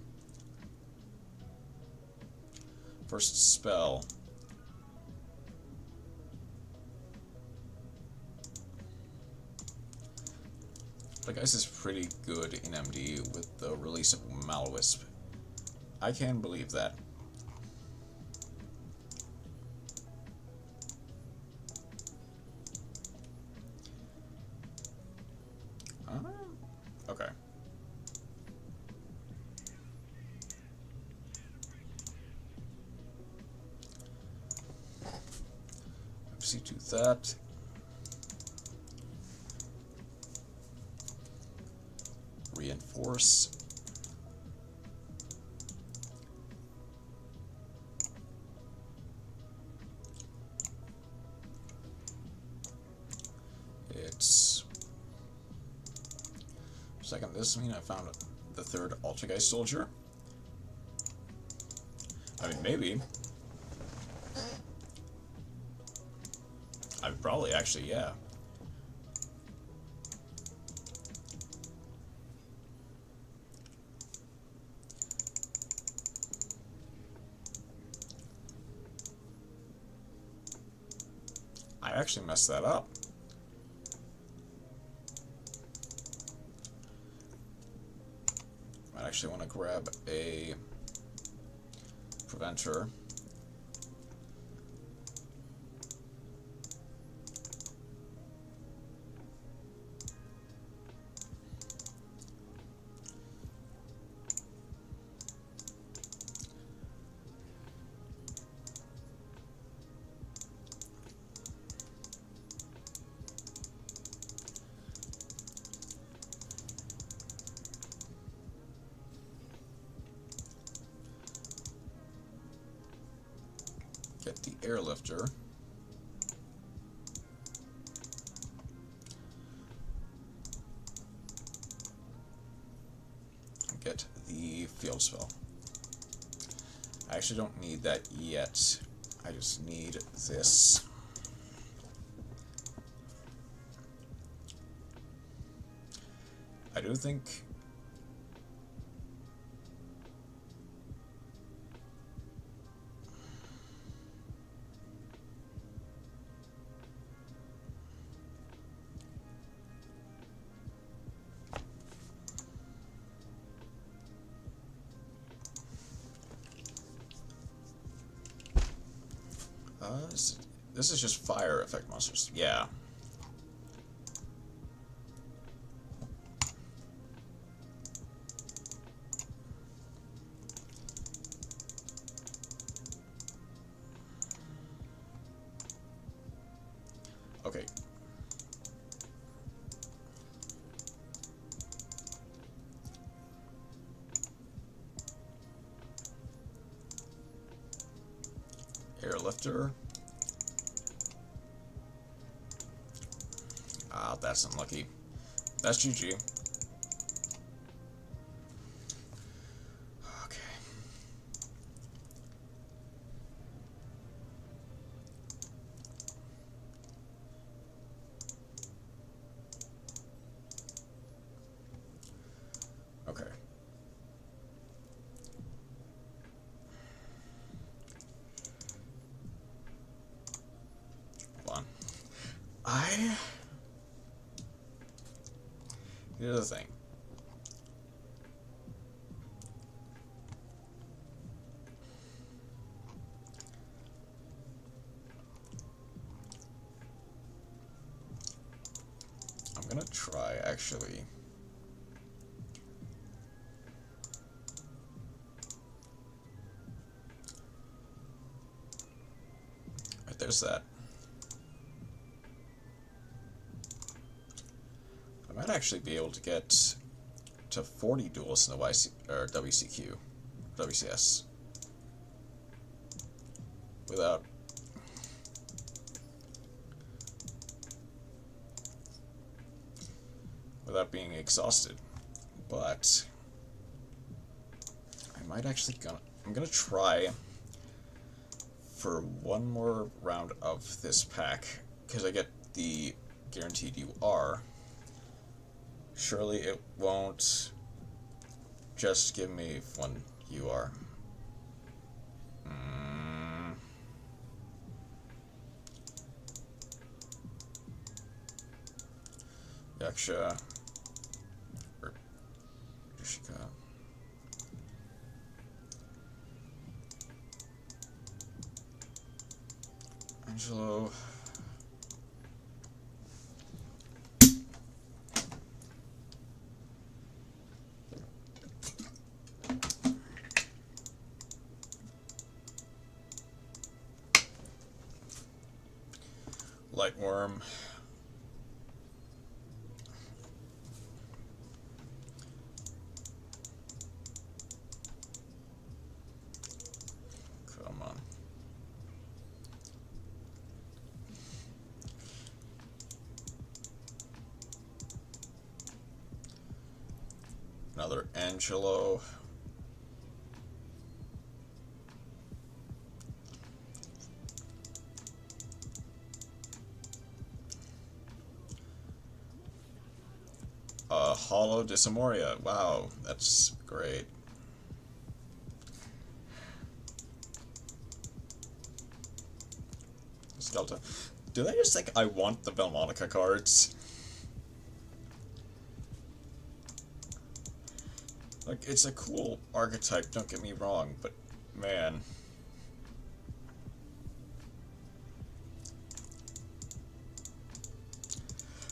Speaker 1: First spell. Like, this is pretty good in MD with the release of Malwisp. I can believe that. Okay. FC2 that. Reinforce. It's Second, this mean I found the third Altergeist soldier? I mean, maybe. I probably actually, yeah. I actually messed that up. I actually want to grab a preventer. Get the airlifter. Get the field spell. I actually don't need that yet. I just need this. I do think this is just fire effect monsters. Yeah. Okay. Airlifter. Ah, that's unlucky. That's GG. Okay. Okay. Hold on. Here's the thing. I'm gonna try, actually. Right, there's that. I might actually be able to get to 40 duels in the WCQ, WCS, without being exhausted. But I might actually I'm gonna try for one more round of this pack, because I get the guaranteed UR. Surely it won't just give me one UR. Yaksha. Or Yushika. Angelo. Lightworm. Come on. Another Angelo. Hollow Disamoria. Wow, that's great. Delta. Do they just think I want the Belmonica cards? Like, it's a cool archetype, don't get me wrong, but man.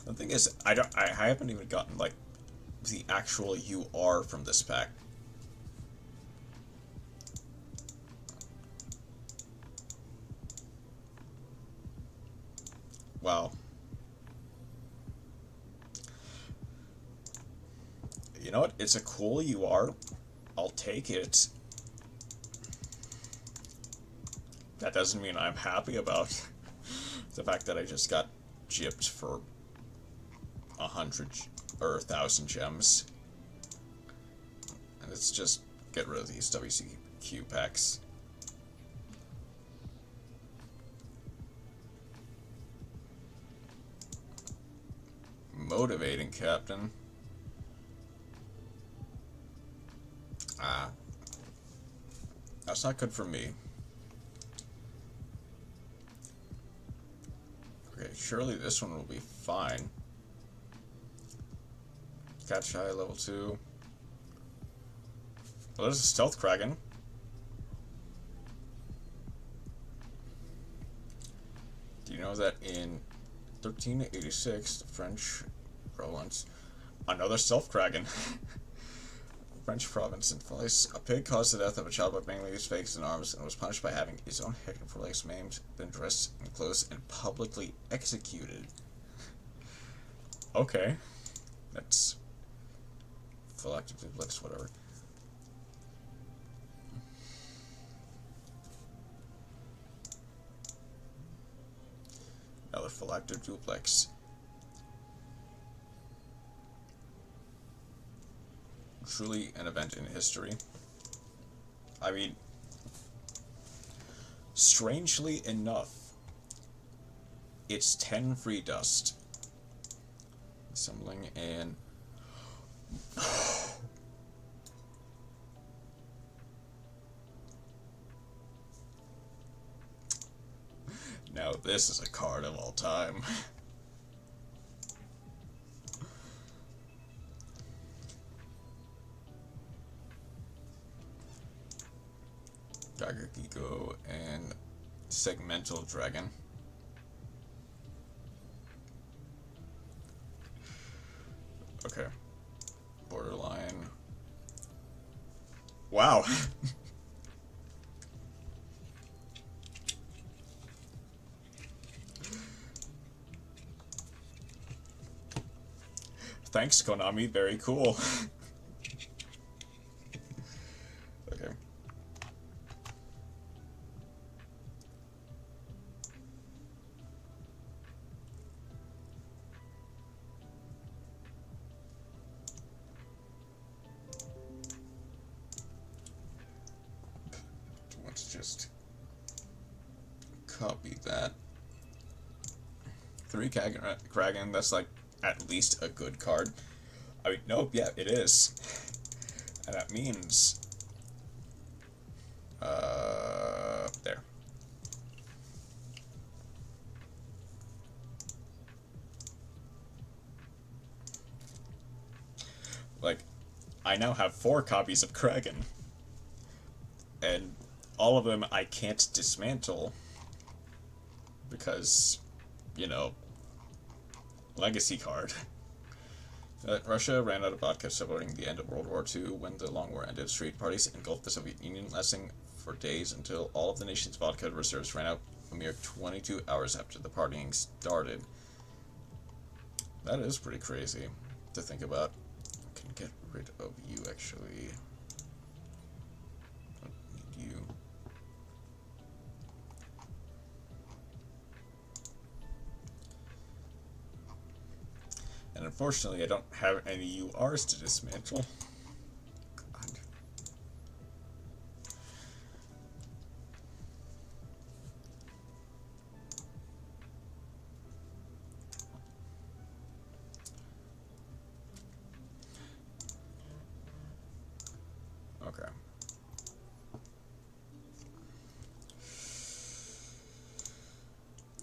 Speaker 1: The thing is, I haven't even gotten, like, the actual UR from this pack. Wow. You know what? It's a cool UR. I'll take it. That doesn't mean I'm happy about the fact that I just got gypped for 100 or 1,000 gems. And let's just get rid of these WCQ packs. Motivating Captain. That's not good for me. Okay, surely this one will be fine. Catch Eye level 2. Well, there's a Stealth Kraken. Do you know that in 1386, the French province, another Stealth Kraken. French province in France, a pig caused the death of a child by banging his face and arms and was punished by having his own head and legs maimed, then dressed in clothes and publicly executed. Okay. That's phylactic duplex, whatever. Another phylactic duplex. Truly an event in history. I mean, strangely enough, it's 10 free dust. Assembling and now this is a card of all time. Dagger Gigo and Segmental Dragon. Okay. Borderline. Wow. Thanks, Konami. Very cool. Okay. Let's just copy that. 3 Kraken, that's like at least a good card. I mean, nope, yeah, it is. And that means... there. Like, I now have 4 copies of Kraken. And all of them I can't dismantle. Because, you know, legacy card. Russia ran out of vodka celebrating the end of World War II when the Long War ended. Street parties engulfed the Soviet Union, lasting for days until all of the nation's vodka reserves ran out a mere 22 hours after the partying started. That is pretty crazy to think about. I can get rid of you, actually. Don't need you. And unfortunately, I don't have any URs to dismantle.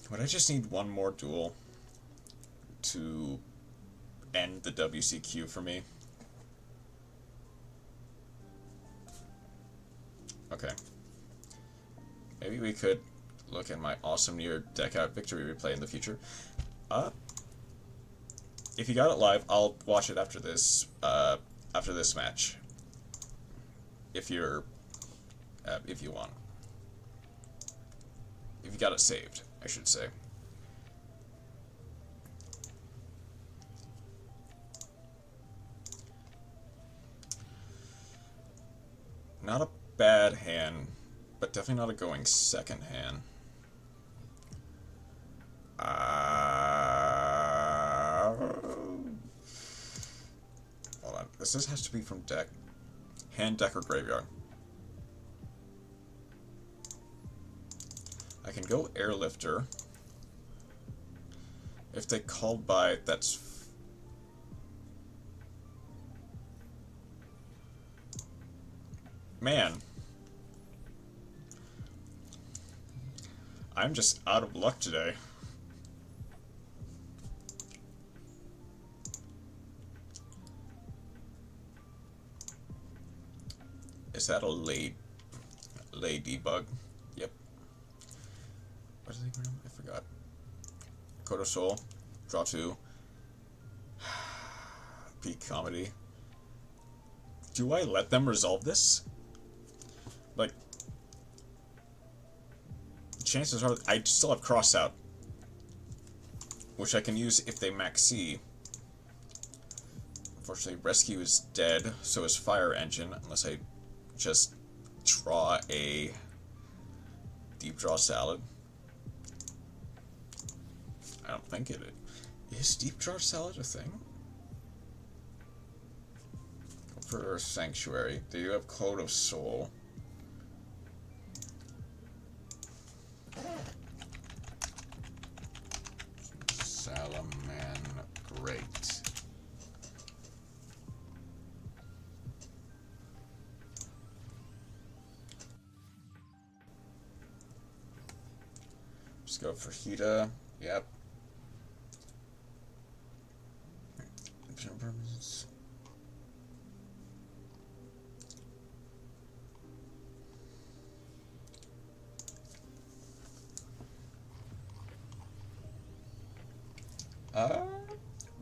Speaker 1: Would I just need one more duel to end the WCQ for me? Okay. Maybe we could look at my awesome near deck out victory replay in the future. If you got it live, I'll watch it after this match. If you want. If you got it saved, I should say. Not a bad hand, but definitely not a going second hand. Hold on. This has to be from deck. Hand, deck, or graveyard. I can go Airlifter. If they called by, that's... Man. I'm just out of luck today. Is that a lay debug? Yep. What is the name? I forgot. Kodo Soul. Draw 2. Peak Comedy. Do I let them resolve this? Like, chances are I still have Cross Out, which I can use if they max C. Unfortunately, Rescue is dead, so is Fire Engine, unless I just draw a Deep Draw Salad. I don't think it is. Is Deep Draw Salad a thing? For Sanctuary, they do have Code of Soul. Salaman, great. Just go for Hita. Yep.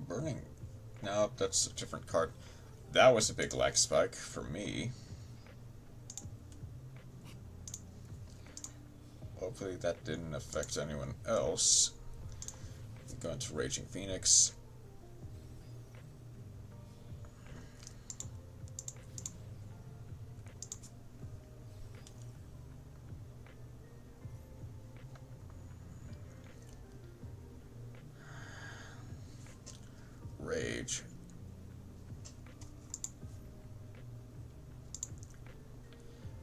Speaker 1: Burning. No, that's a different card. That was a big lag spike for me. Hopefully that didn't affect anyone else. Go into Raging Phoenix. Rage.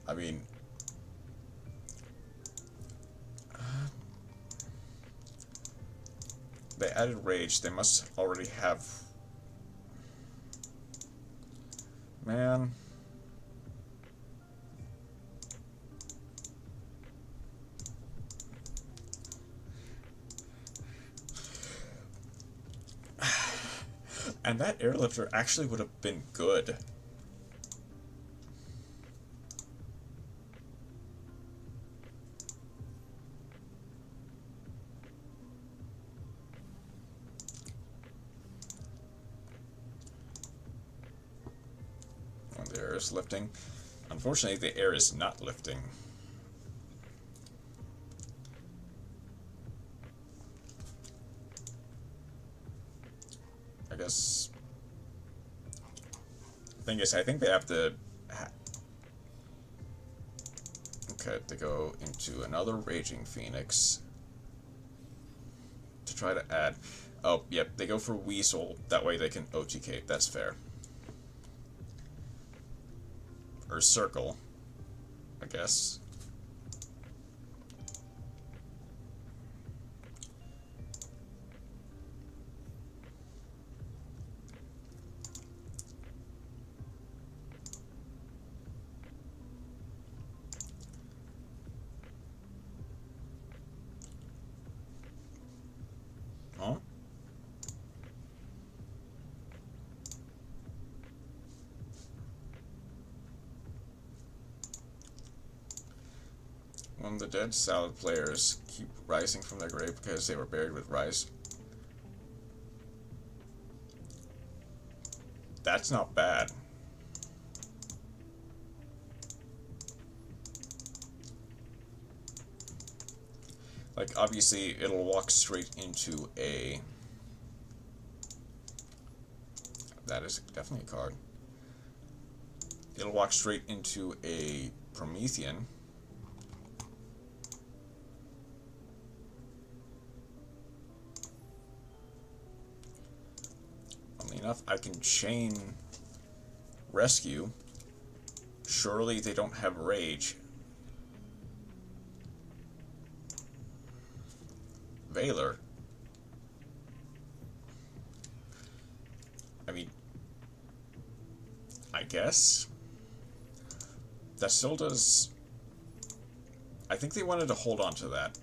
Speaker 1: I mean, they added Rage. They must already have... Man. And that Airlifter actually would have been good. When the air is lifting. Unfortunately, the air is not lifting. I guess. Thing is, I think they have to. Okay, to go into another Raging Phoenix to try to add. Oh, yep, they go for Weasel. That way they can OTK. That's fair. Or Circle, I guess. the dead salad players keep rising from their grave because they were buried with rice. That's not bad. Like, obviously, it'll walk straight into a... That is definitely a card. It'll walk straight into a Promethean. Funnily enough, I can chain Rescue. Surely they don't have Rage. Valor. I mean, I guess that still does. I think they wanted to hold on to that.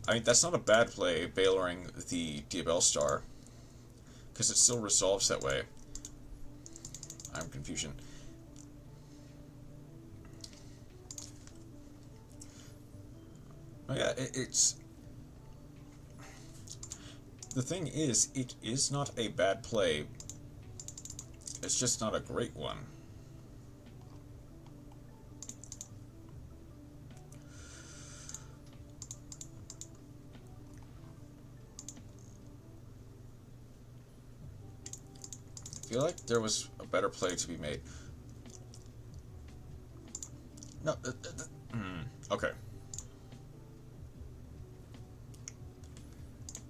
Speaker 1: I mean, that's not a bad play, Valoring the Diabell Star, because it still resolves that way. I'm confusion. Oh yeah, it's... The thing is, it is not a bad play. It's just not a great one. I feel like there was a better play to be made. No, okay.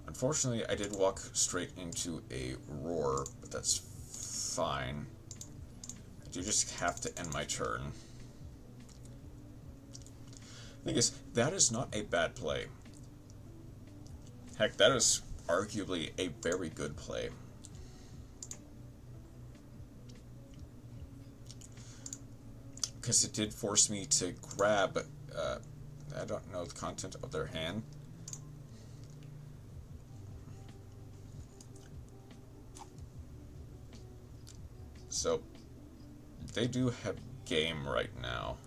Speaker 1: Unfortunately, I did walk straight into a roar, but that's fine. I do just have to end my turn. Thing is, that is not a bad play. Heck, that is arguably a very good play. Because it did force me to grab, I don't know the content of their hand. So, they do have game right now.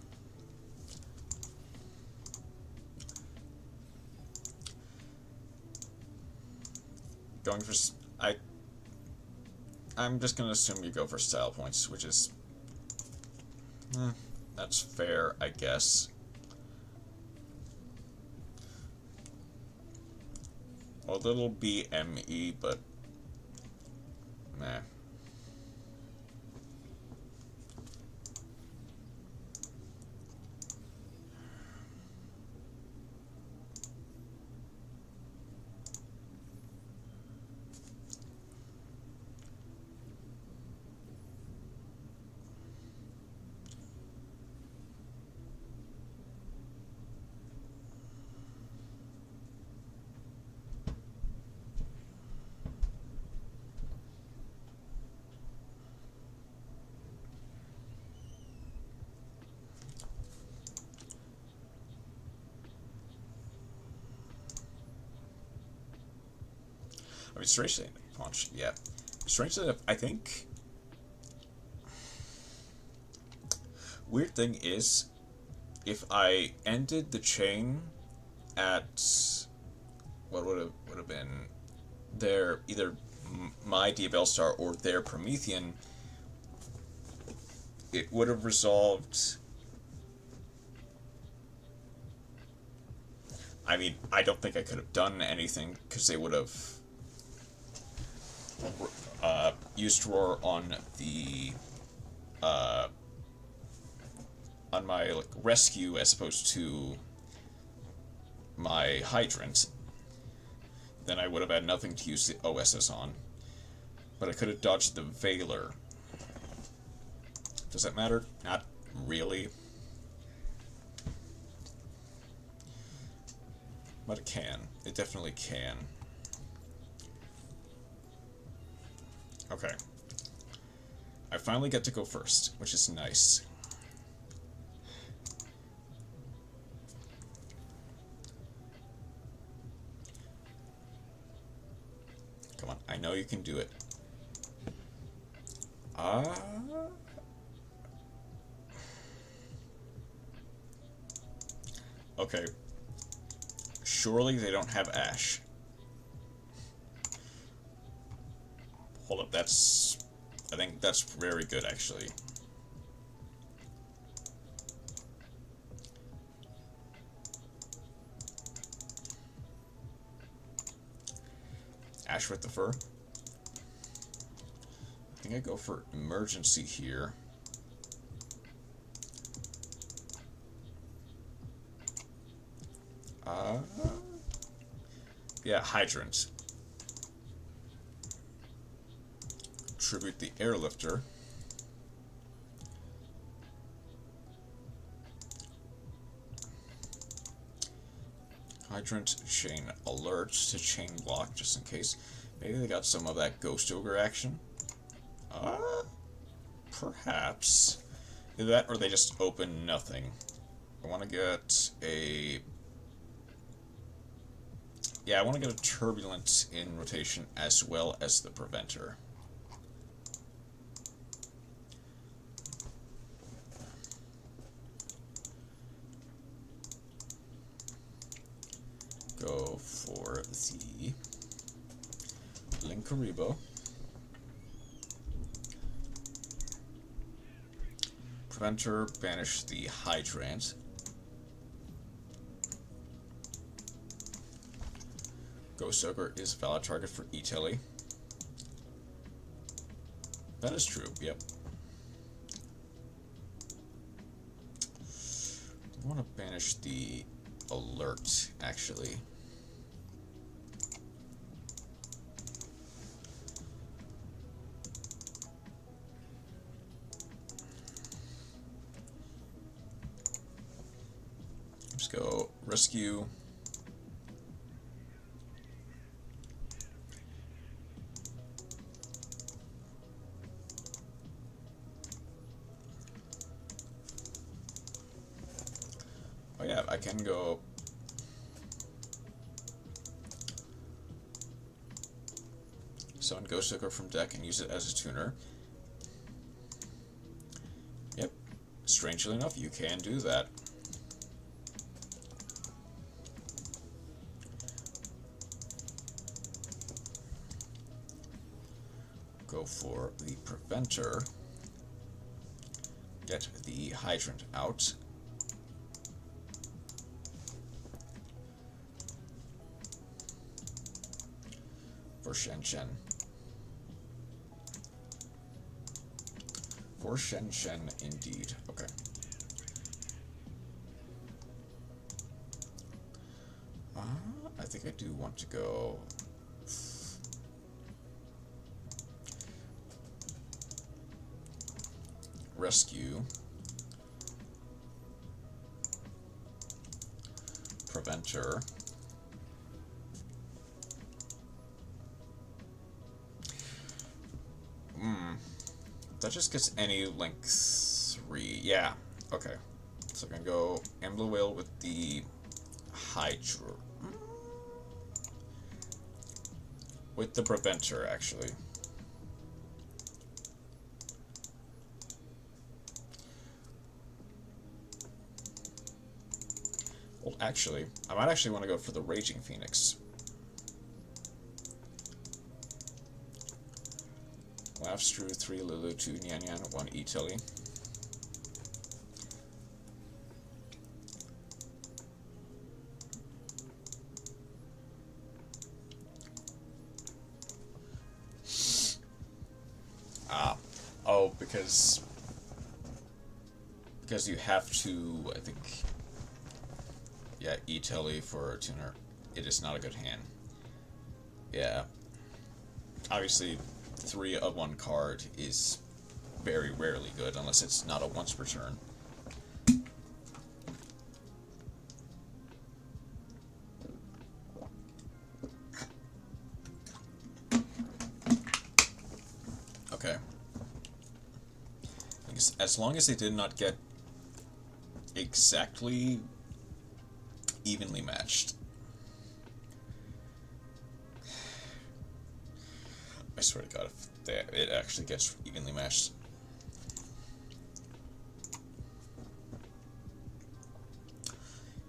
Speaker 1: Going for... I'm just going to assume you go for style points, which is... that's fair, I guess. A little BME, but... meh. I mean, strangely enough, yeah. Strangely enough, I think... Weird thing is, if I ended the chain at... what would have been their... either my Diabell Star or their Promethean, it would have resolved... I mean, I don't think I could have done anything, because they would have... used roar on the on my rescue as opposed to my hydrant, then I would have had nothing to use the OSS on. But I could have dodged the Valor. Does that matter? Not really. But it can. It definitely can. Okay. I finally get to go first, which is nice. Come on, I know know you can do it. Ah. Okay. Surely they don't have Ash. Hold up, that's... I think that's very good, actually. Ash with the fur. I think I go for emergency here. Yeah, hydrant. Tribute the airlifter. Hydrant chain alert to chain block just in case. Maybe they got some of that ghost ogre action. Perhaps. Either that or they just open nothing. I want to get a... Yeah, I want to get a turbulent in rotation as well as the preventer. Go for the Linkaribo. Preventer, banish the hydrant. Ghost Ogre is a valid target for E-Telly. That is true, yep. I want to banish the alert, actually. Let's go rescue. Oh yeah, I can go summon Ghost Ogre from deck and use it as a tuner. Yep, strangely enough, you can do that. Go for the preventer. Get the hydrant out. For Shen Shen. For Shen Shen, indeed. Okay. I think I do want to go... Rescue. Preventer. That just gets any link 3. Yeah. Okay. So I can go Emblem Whale with the Hydra. With the Preventer, actually. Well, actually, I might actually want to go for the Raging Phoenix. Laugh-Strew, 3 Lulu, 2 Nyan Nyan, 1 E-Telly. Oh, because you have to, I think, yeah, E-Telly for a tuner. It is not a good hand. Yeah. Obviously, 3 of 1 card is very rarely good, unless it's not a once per turn. Okay. As long as they did not get exactly evenly matched. swear to God, if it actually gets evenly matched.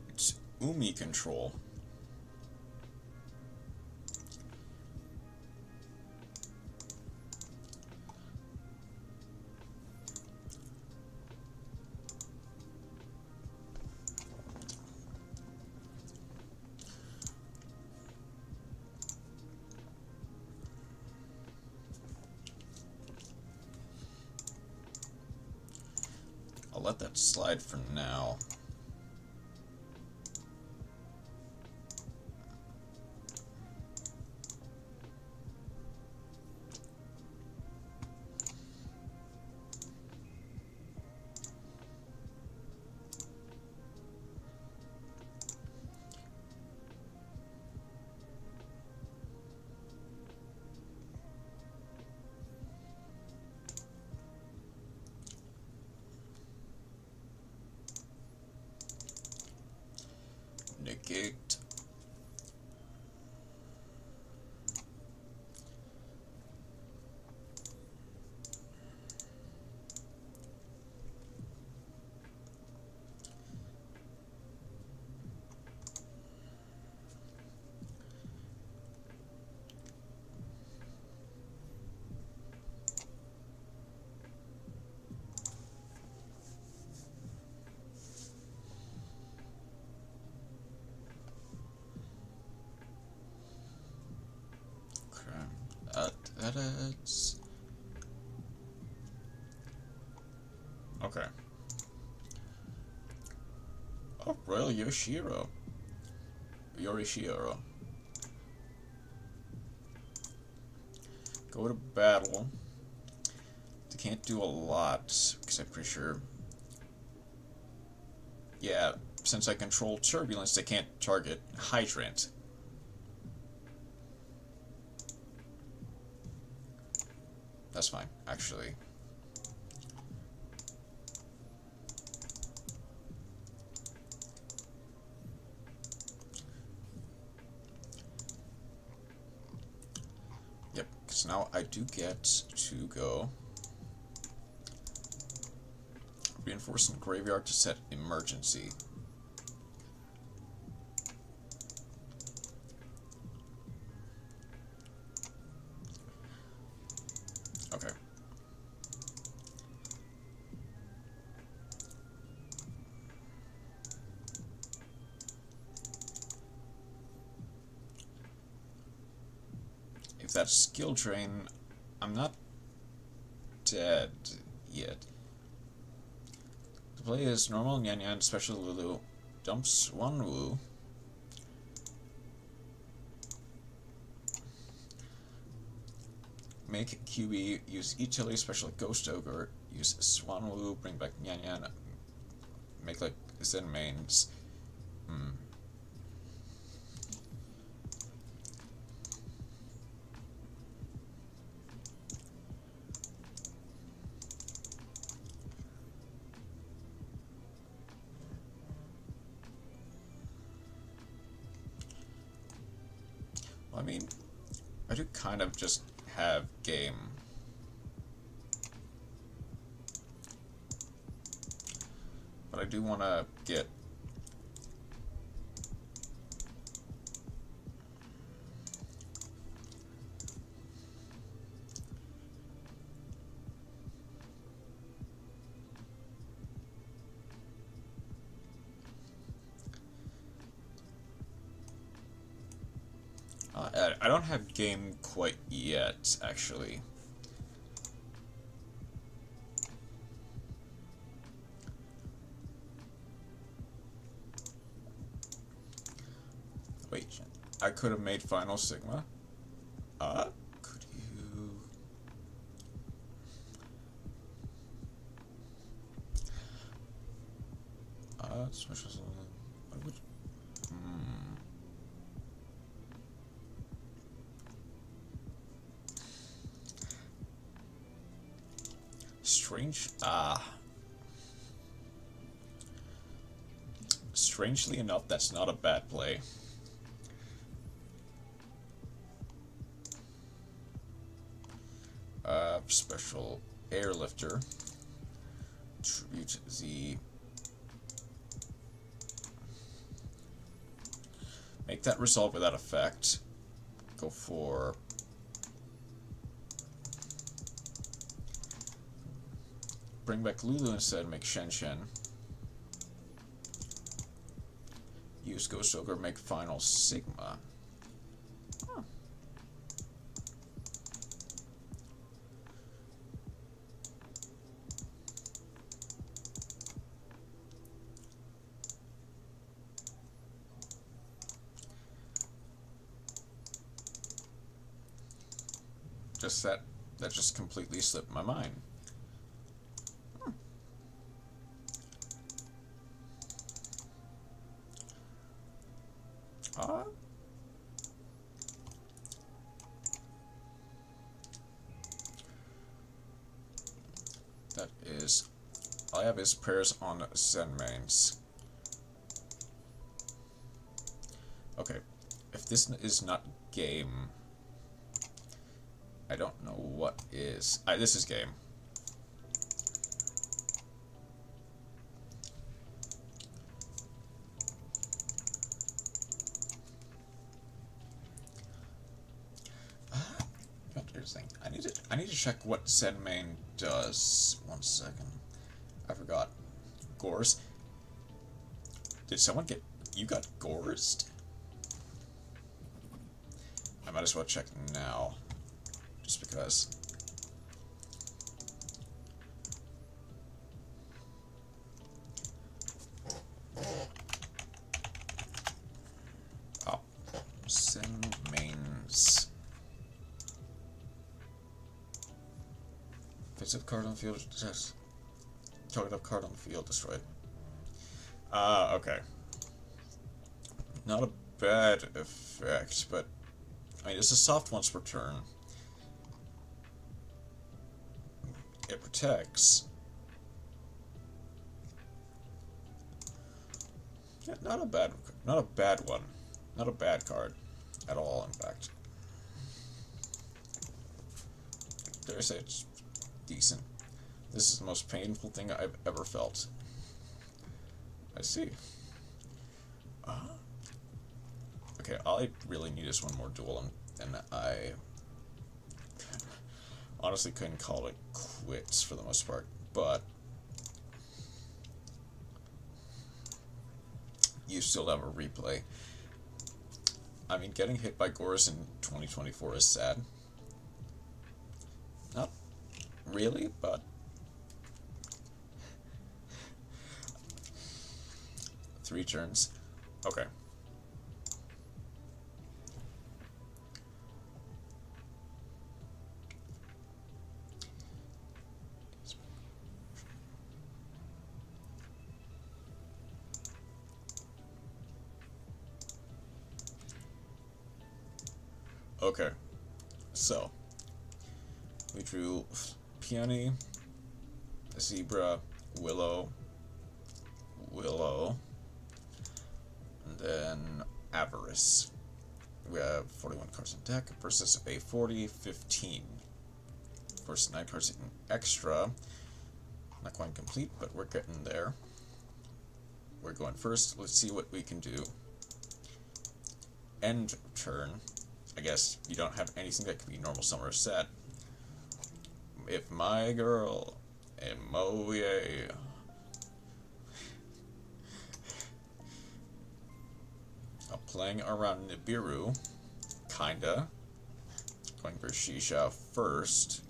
Speaker 1: It's Umi control. I'll let that slide for now. Negate. That's okay. Oh, Royal Yorishiro. Go to battle. They can't do a lot because I'm pretty sure. Yeah, since I control turbulence, they can't target hydrant. That's fine, actually. Yep, because now I do get to go reinforcing graveyard to set emergency. Okay. If that's skill drain, I'm not dead yet. The play is normal Nyan Nyan, special Lulu, dumps one Wu. Make QB, use utility special Ghost Ogre, use Swan Wu, bring back Nyan Nyan, make like Zen mains. Well, I mean, I do kind of just have game. But I do want to get I don't have game quite yet, actually. Wait, I could have made Final Sigma. Could you? Special. What would? Strange. Strangely enough, that's not a bad play. special airlifter. Tribute Z. Make that resolve without effect. Go for bring back Lulu instead, make Shen Shen. Use Ghost Ogre, make Final Sigma. Huh. Just that just completely slipped my mind. That is, all I have is prayers on Zen mains. Okay, if this is not game, I don't know what is. This is game. Interesting. I need to check what Zen main does. 1 second. I forgot. Gores. Did someone get? You got gorsed? I might as well check now. Just because. Oh. Zen mains. Offensive card on the field. Target of card on the field destroyed. Okay. Not a bad effect, but I mean, it's a soft once per turn. It protects. Yeah, not a bad one. Not a bad card at all, in fact. Dare I say it's decent. This is the most painful thing I've ever felt. I see. Okay, all I really need is one more duel, and I honestly couldn't call it quits for the most part, but you still have a replay. I mean, getting hit by Gores in 2024 is sad. Not really, but three turns. Okay. Okay, so we drew Peony, Zebra, Willow, and then Avarice. We have 41 cards in deck versus a 40-15. Versus 9 cards in extra. Not quite complete, but we're getting there. We're going first. Let's see what we can do. End turn. I guess you don't have anything that could be normal summon or set. If my girl and moye playing around Nibiru, kinda. Going for Shisha first.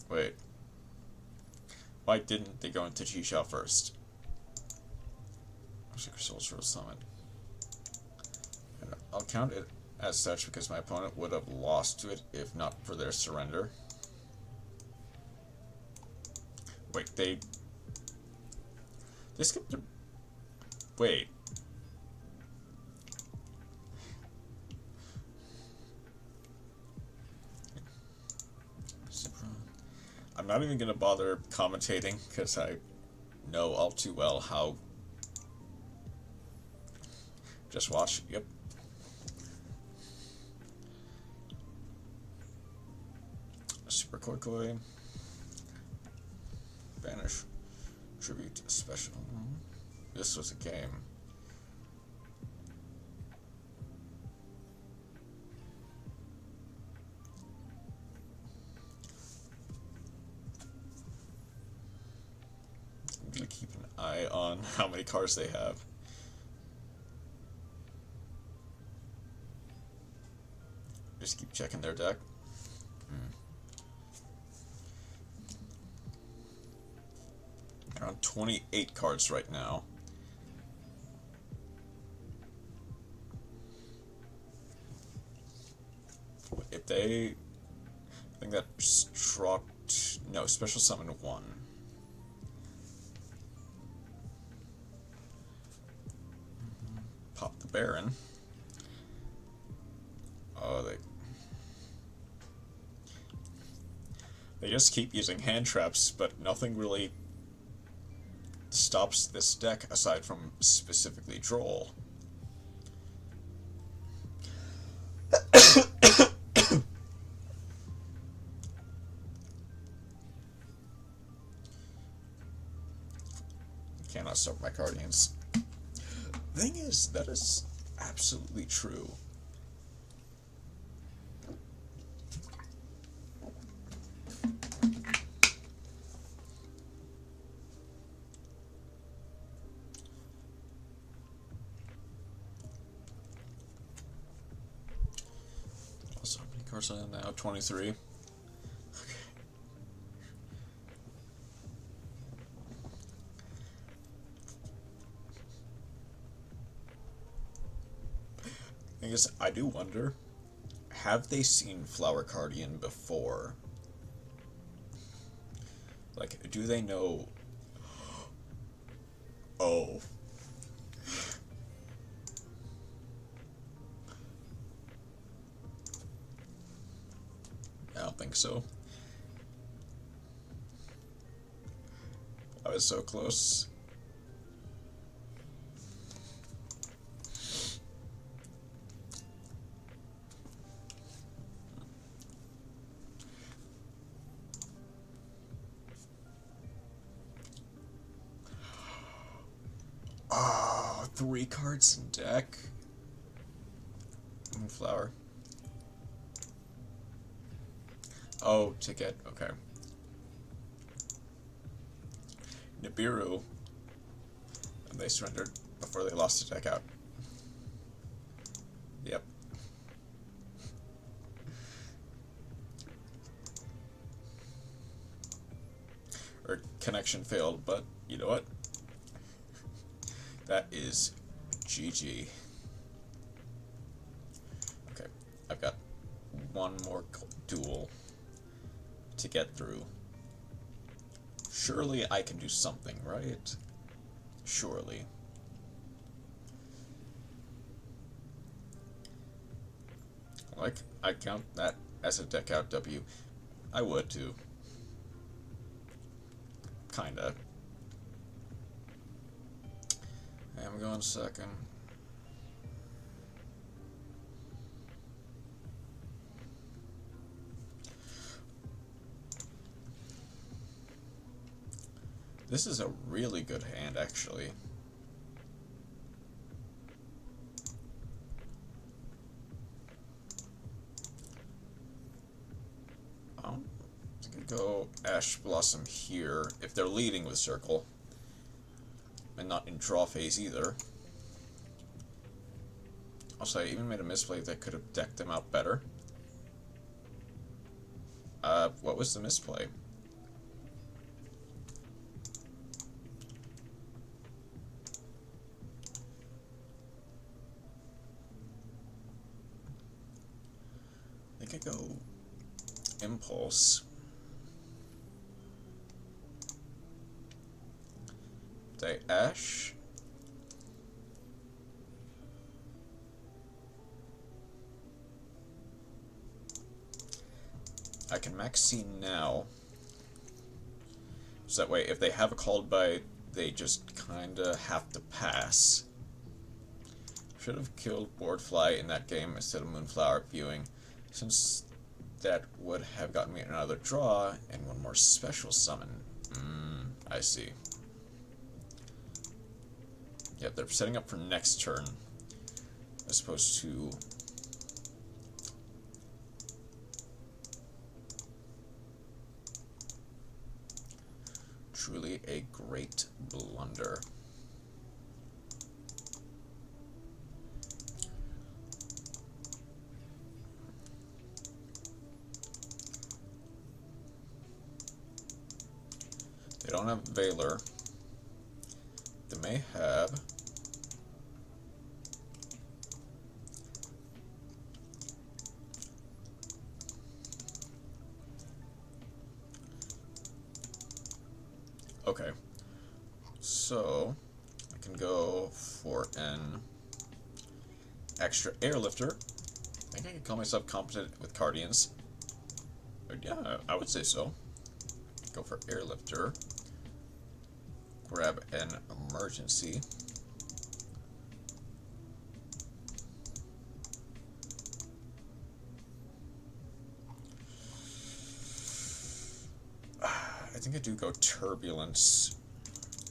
Speaker 1: Wait. Why didn't they go into Shisha first? Secret Soul's Rose Summon. I'll count it as such because my opponent would have lost to it if not for their surrender. Wait, they skipped the... Wait. I'm not even going to bother commentating because I know all too well how... Just watch. Yep. quickly. Banish. Tribute special. This was a game. I'm gonna keep an eye on how many cards they have. Just keep checking their deck. Around 28 cards right now. If they... I think that dropped... No, special summon 1. Pop the Baron. Oh, they just keep using hand traps, but nothing really stops this deck aside from specifically Droll. Cannot stop my Guardians. Thing is, that is absolutely true. So how many cards are there now? 23. Okay. I guess I do wonder, have they seen Flower Guardian before? Like, do they know? Oh. I don't think so. I was so close. Oh, 3 cards in deck. Moonflower. Oh, ticket. Okay. Nibiru. And they surrendered before they lost the deck out. Yep. Or connection failed, but you know what? That is GG. Okay, I've got one more duel to get through. Surely I can do something, right? Surely. Like, I count that as a deck out W. I would too. Kinda. I'm going second. This is a really good hand, actually. I'm gonna go Ash Blossom here if they're leading with Circle. And not in draw phase either. Also, I even made a misplay that could have decked them out better. What was the misplay? I think I go Impulse. Say Ash. I can max C now. So that way, if they have a called by, they just kinda have to pass. Should have killed Boardfly in that game instead of Moonflower viewing, since that would have gotten me another draw and one more special summon. I see. Yep, they're setting up for next turn, as opposed to... Truly a great blunder. They don't have Valor. They may have... Okay, so I can go for an extra airlifter. I think I can call myself competent with Cardians. But yeah, I would say so. Go for airlifter. Grab an emergency. I think I do go turbulence.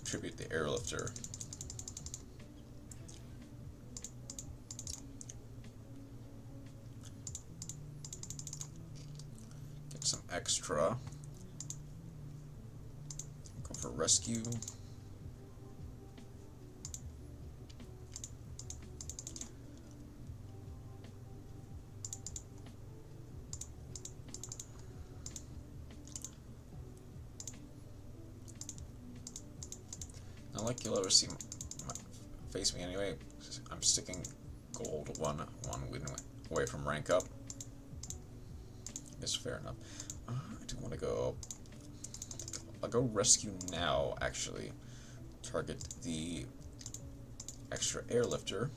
Speaker 1: Attribute the airlifter. Get some extra. Go for rescue. Not like you'll ever see face me anyway. I'm sticking gold one win away from rank up. It's fair enough. I do want to go. I'll go rescue now. Actually, target the extra airlifter.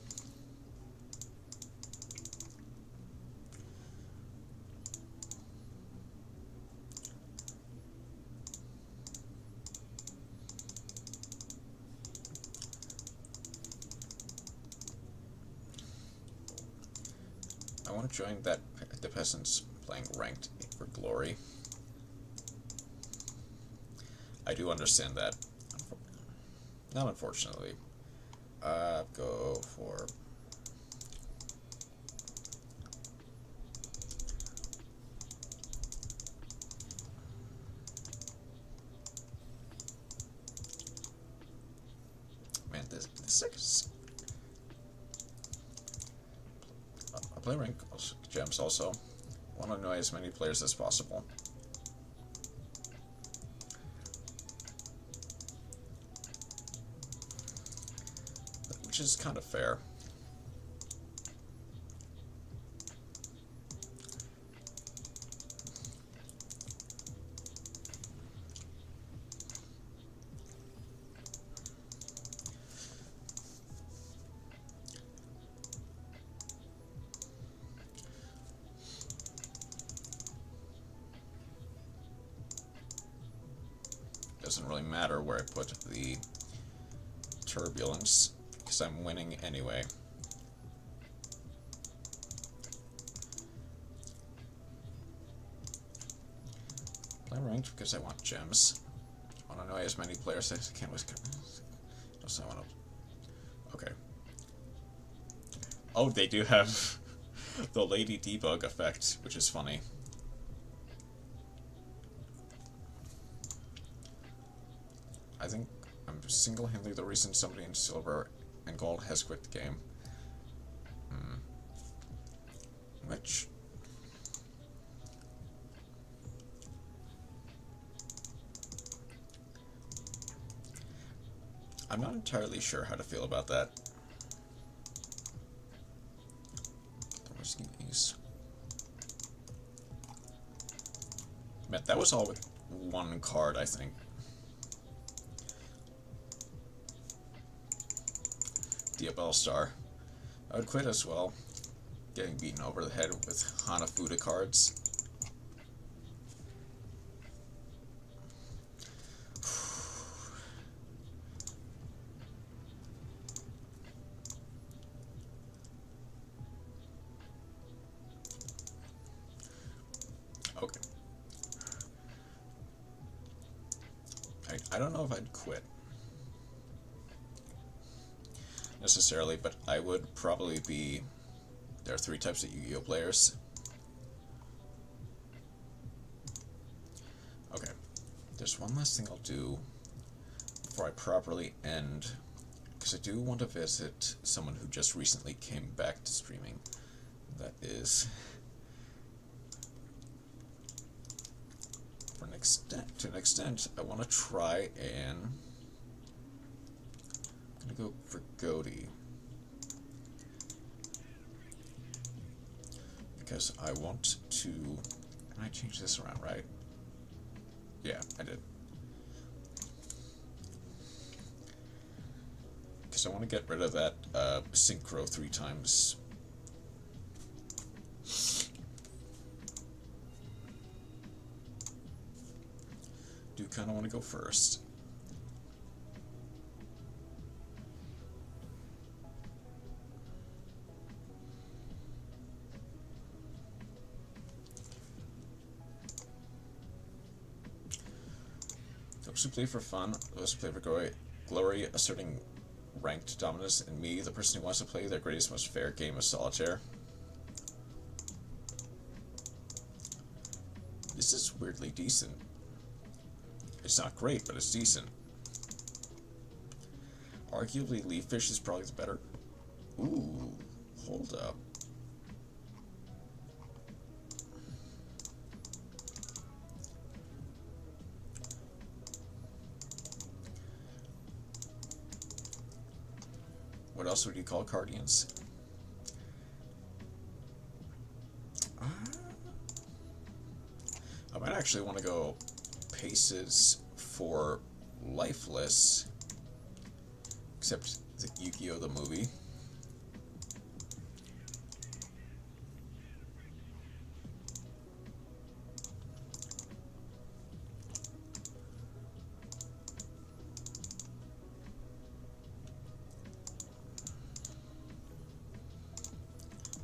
Speaker 1: I want to join the peasants playing ranked for glory. I do understand that. Not unfortunately. Go for... Man, this is... I play rank gems also. I want to annoy as many players as possible. Which is kind of fair. Doesn't really matter where I put the turbulence, because I'm winning anyway. Play ranked because I want gems. I want to annoy as many players as I can with... Just I want to... Okay. Oh, they do have the Lady Debug effect, which is funny. I think I'm single-handedly the reason somebody in silver and gold has quit the game. Which... I'm not entirely sure how to feel about that. Man, that was all with one card, I think. Diabell Star. I would quit as well. Getting beaten over the head with Hanafuda cards. fact, I don't know if I'd quit necessarily, but I would probably be... There are 3 types of Yu-Gi-Oh players. Okay, there's one last thing I'll do before I properly end, because I do want to visit someone who just recently came back to streaming. That is... To an extent, I want to try and... I'm going to go for Goaty. Because I want to... Can I change this around, right? Yeah, I did. Because I want to get rid of that synchro 3 times. Do kind of want to go first. Those who play for fun, those who play for glory, asserting ranked dominance, and me, the person who wants to play their greatest, most fair game of solitaire. This is weirdly decent. It's not great, but it's decent. Arguably, Leaf Fish is probably the better. Ooh, hold up. What else would you call Guardians? I might actually want to go Paces for Lifeless, except the Yu-Gi-Oh! The movie.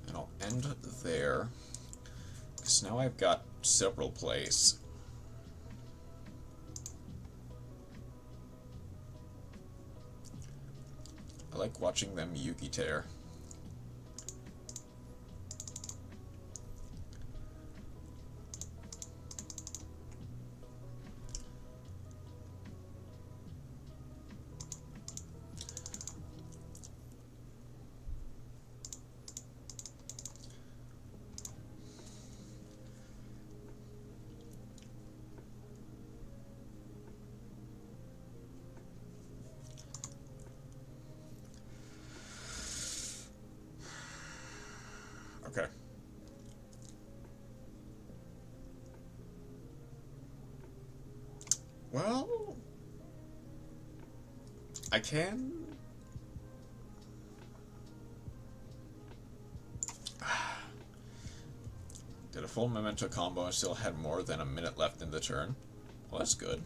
Speaker 1: And I'll end there, because now I've got several plays. I like watching them Yugi tear. Okay. Well, I can... Did a full memento combo and still had more than a minute left in the turn. Well, that's good.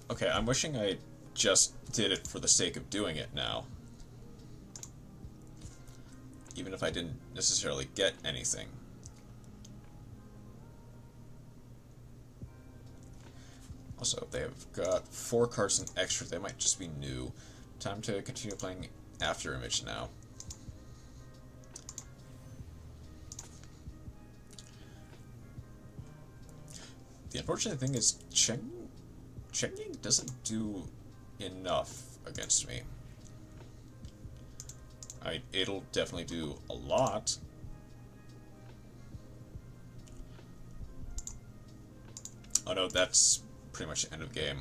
Speaker 1: Okay, I'm wishing I just did it for the sake of doing it now. Even if I didn't necessarily get anything. Also, if they have got 4 cards in extra, they might just be new. Time to continue playing After Image now. The unfortunate thing is Checking doesn't do enough against me. It'll definitely do a lot. Oh no, that's pretty much the end of game.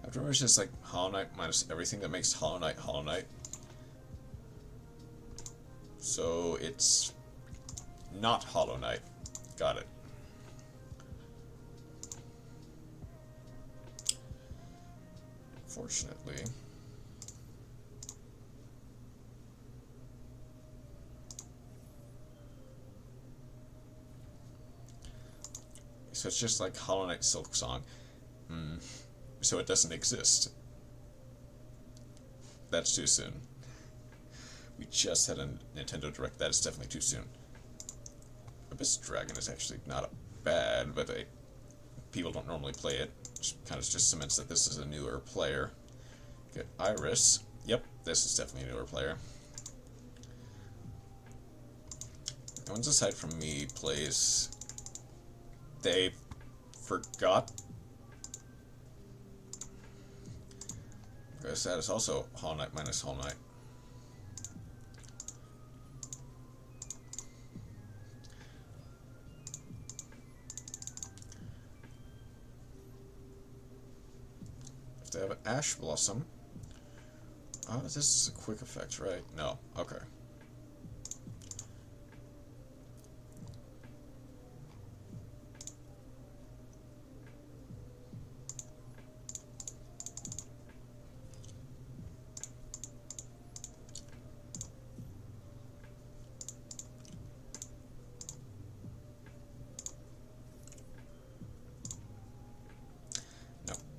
Speaker 1: After it's just like Hollow Knight minus everything that makes Hollow Knight Hollow Knight. So it's not Hollow Knight. Got it. unfortunately. So it's just like Hollow Knight Silk Song. So it doesn't exist. That's too soon. We just had a Nintendo Direct. That is definitely too soon. Abyss Dragon is actually not bad, but people don't normally play it. Kind of just cements that this is a newer player. Good. Iris. Yep, this is definitely a newer player. No one's aside from me plays. They forgot. Because that is also Hollow Knight minus Hollow Knight. If they have an Ash Blossom. Oh, this is a quick effect, right? No. Okay.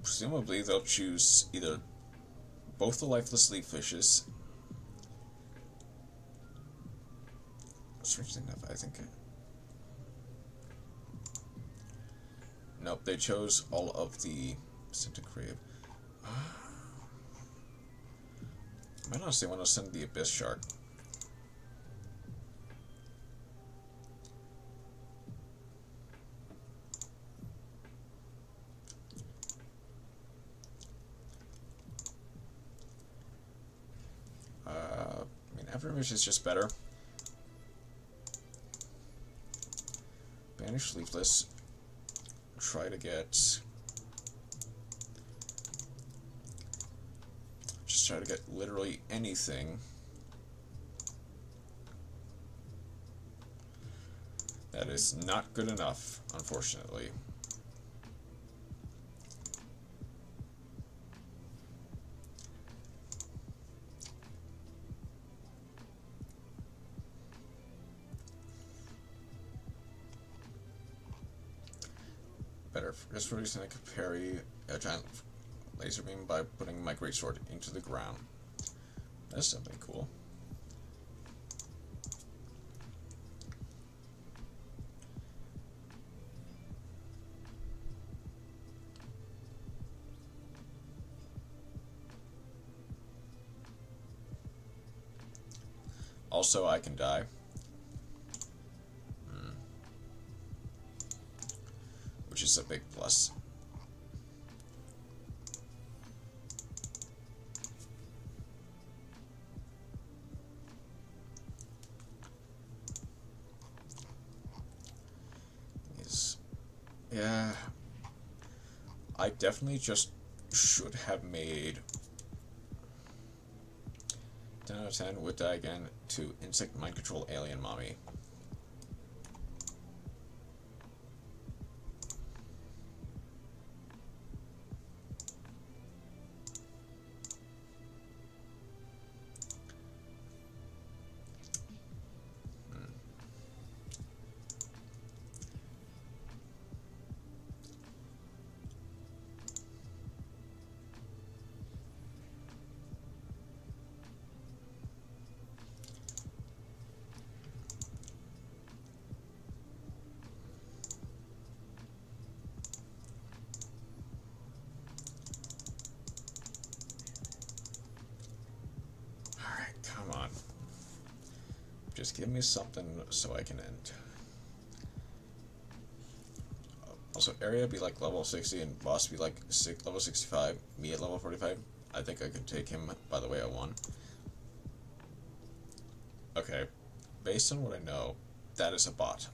Speaker 1: Presumably they'll choose either both the lifeless leaf fishes. Strangely enough, I think. Nope, they chose all of the Centigrave. I might honestly want to send the Abyss Shark. Afterimage is just better. Banish Leafless. Try to get... Just try to get literally anything. That is not good enough, unfortunately. Better. For this reason, I could parry a giant laser beam by putting my greatsword into the ground. That's something cool. Also, I can die. Which is a big plus. Yeah, I definitely just should have made 10 out of 10 would die again to insect mind control alien mommy. Just give me something so I can end. Also, area be like level 60 and boss be like level 65. Me at level 45. I think I could take him. By the way, I won. Okay, based on what I know, that is a bot.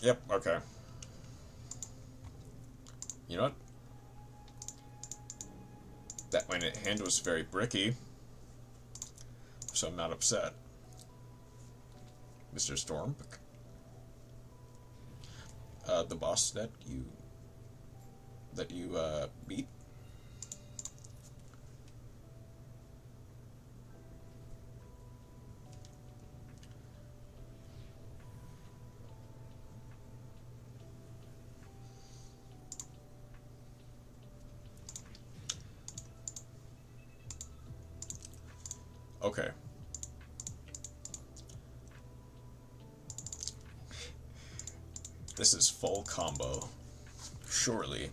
Speaker 1: Yep, okay. You know what? That my hand was very bricky. so I'm not upset. Mr. Storm, the boss that you beat. Okay. This is full combo. Surely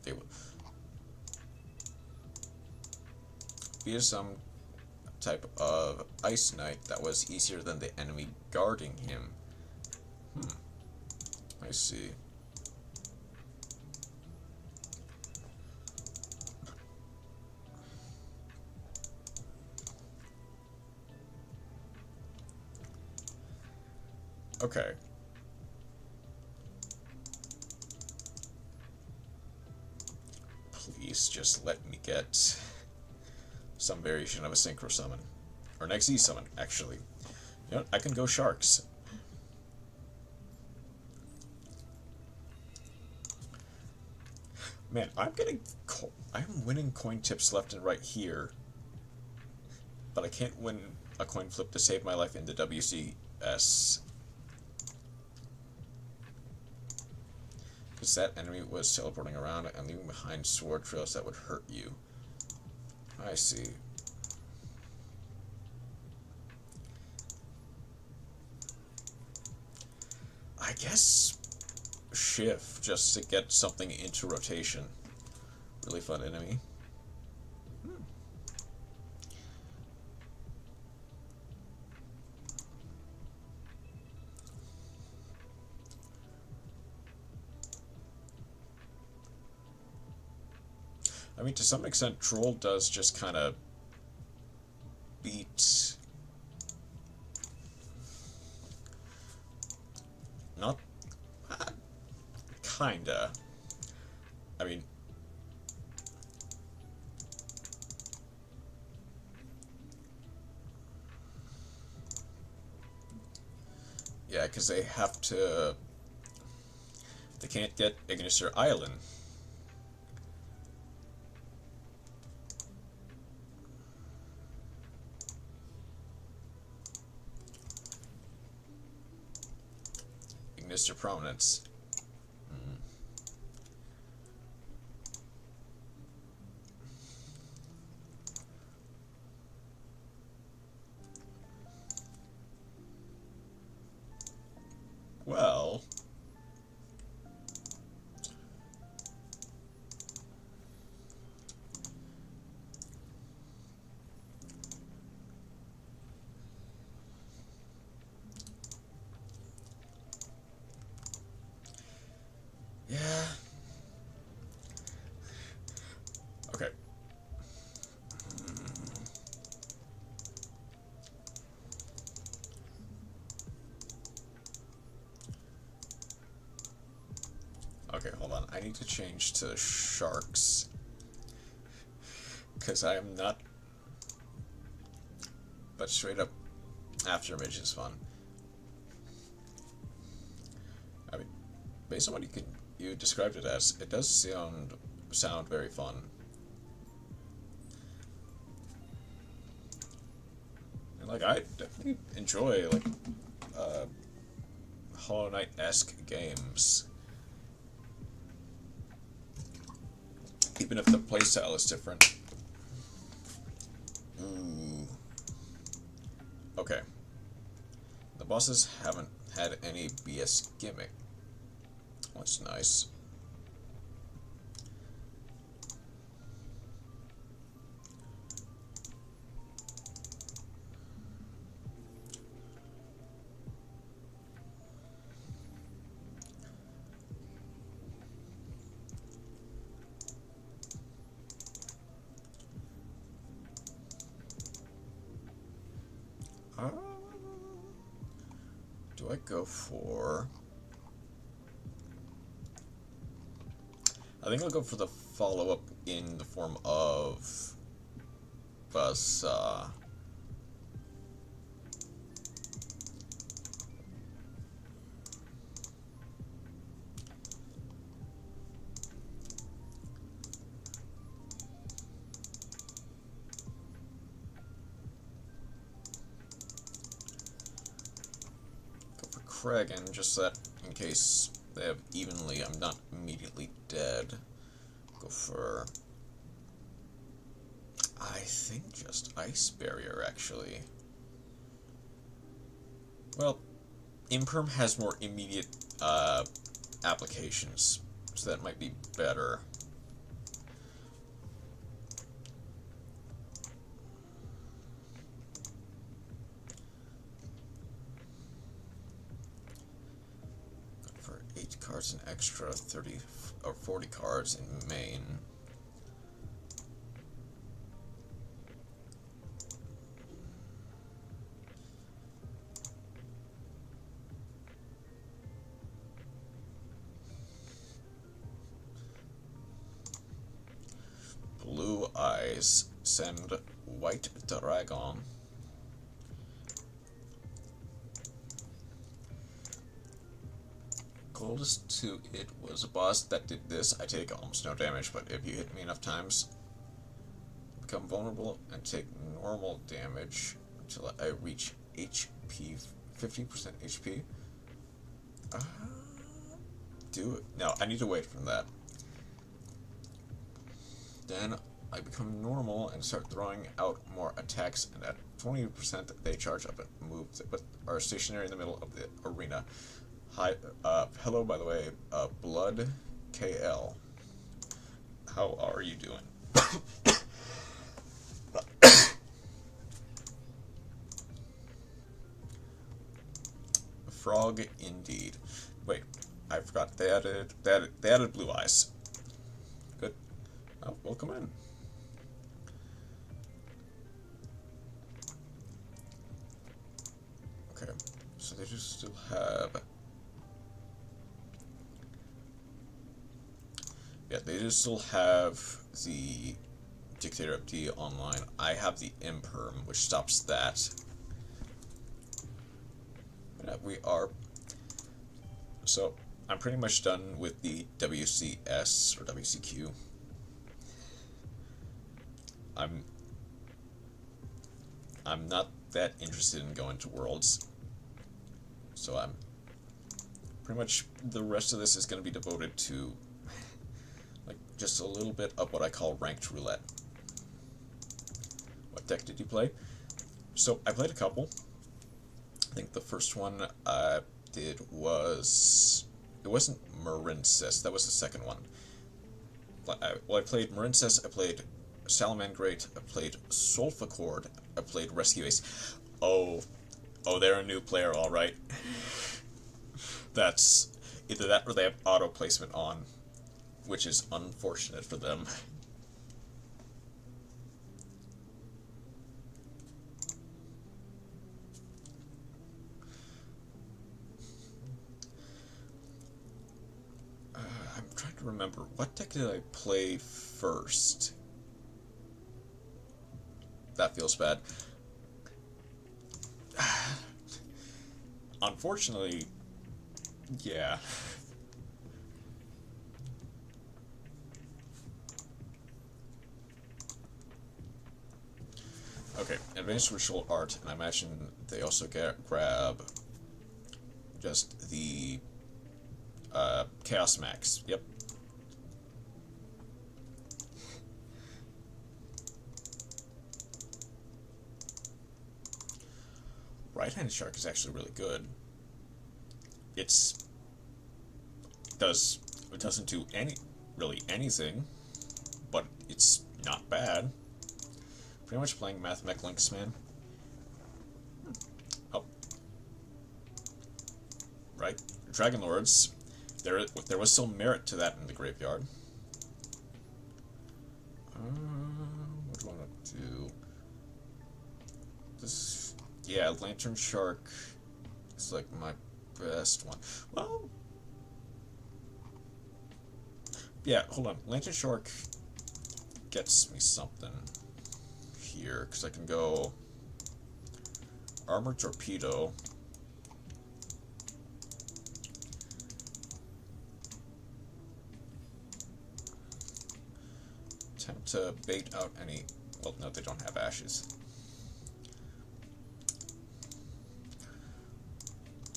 Speaker 1: they would be some type of ice knight that was easier than the enemy guarding him. I see. Okay. Please just let me get some variation of a synchro summon. Or an XE summon, actually. You know what? I can go sharks. Man, I'm winning coin tips left and right here. But I can't win a coin flip to save my life in the WCS. Because that enemy was teleporting around and leaving behind sword trails that would hurt you. I see. I guess shift just to get something into rotation. Really fun enemy. I mean, to some extent, Troll does just kind of beat... Not... kinda. I mean... Yeah, because they have to... They can't get Ignister Island. Mr. Prominence. Well... Yeah. Okay. Okay, hold on. I need to change to sharks. Because I am not... But straight up afterimage is fun. I mean, based on what you described it as, it does sound very fun. And like, I definitely enjoy like Hollow Knight-esque games, even if the playstyle is different. Ooh. Okay. The bosses haven't had any BS gimmick. That's nice. Do I go for... I think I'll go for the follow-up in the form of Buzz. Kragan, just that in case they have evenly, I'm not immediately dead. Go for, I think, just Ice Barrier, actually. Well, Imperm has more immediate applications, so that might be better. For 8 cards, an extra 30 or 40 cards in main. Blue Eyes, send White Dragon. Closest to it was a boss that did this. I take almost no damage, but if you hit me enough times, become vulnerable and take normal damage until I reach HP, 50% HP. Do it. No, I need to wait from that. Then I become normal and start throwing out more attacks, and at 20% they charge up and move, but are stationary in the middle of the arena. Hi, hello, by the way, Blood KL. How are you doing? Frog, indeed. Wait, I forgot they added Blue Eyes. Good. Oh, welcome in. Okay, so they just still have. Yeah, they just still have the Dictator of D online. I have the Imperm, which stops that. We are. So, I'm pretty much done with the WCS or WCQ. I'm not that interested in going to Worlds. So I'm pretty much, the rest of this is going to be devoted to like just a little bit of what I call ranked roulette. What deck did you play? So I played a couple. I think the first one I did was, it wasn't Marincess, that was the second one. Well, I played Marincess, I played Salamangrate, I played Sulfacord, I played Rescue Ace. Oh, they're a new player, alright. That's either that or they have auto placement on, which is unfortunate for them. I'm trying to remember, what deck did I play first? That feels bad. Unfortunately, yeah. Okay, Advanced Ritual Art, and I imagine they also grab just the Chaos Max. Yep. Right-handed Shark is actually really good. It doesn't do really anything, but it's not bad. Pretty much playing Mathmech Links, man. Oh, right. Dragon Lords. There was still merit to that in the graveyard. What do I want to do? This, yeah, Lantern Shark is like my best one. Well, yeah, hold on. Lantern Shark gets me something here, because I can go Armor Torpedo. Attempt to bait out any. Well, no, they don't have ashes.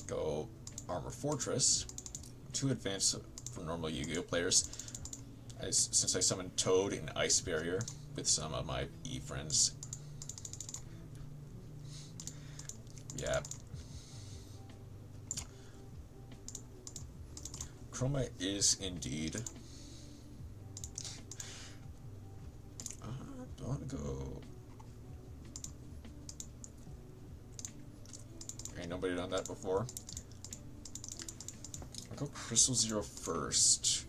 Speaker 1: Go Armor Fortress, too advanced for normal Yu-Gi-Oh players. Since I summoned Toad and Ice Barrier with some of my E-friends. Yeah. Chroma is indeed. I want to go. Ain't nobody done that before. I'll go Crystal Zero first.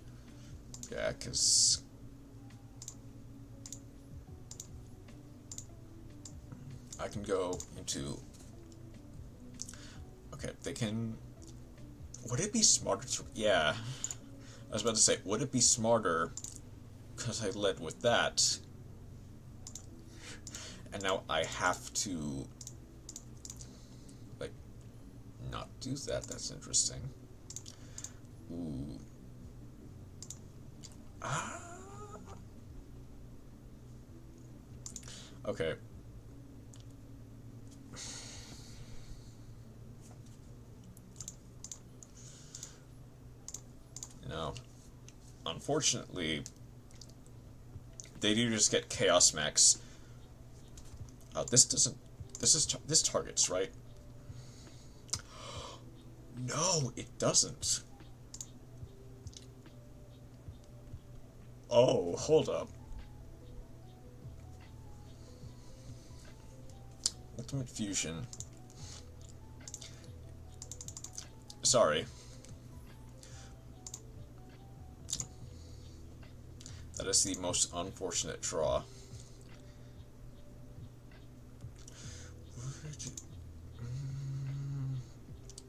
Speaker 1: Yeah, because I can go into. Okay, they can. Would it be smarter to. Yeah. I was about to say, would it be smarter because I led with that? And now I have to. Like, not do that. That's interesting. Ooh. Ah. Okay. No. Unfortunately, they do just get Chaos Max. This doesn't. This targets, right? No, it doesn't. Oh, hold up. Ultimate Fusion. Sorry. That is the most unfortunate draw.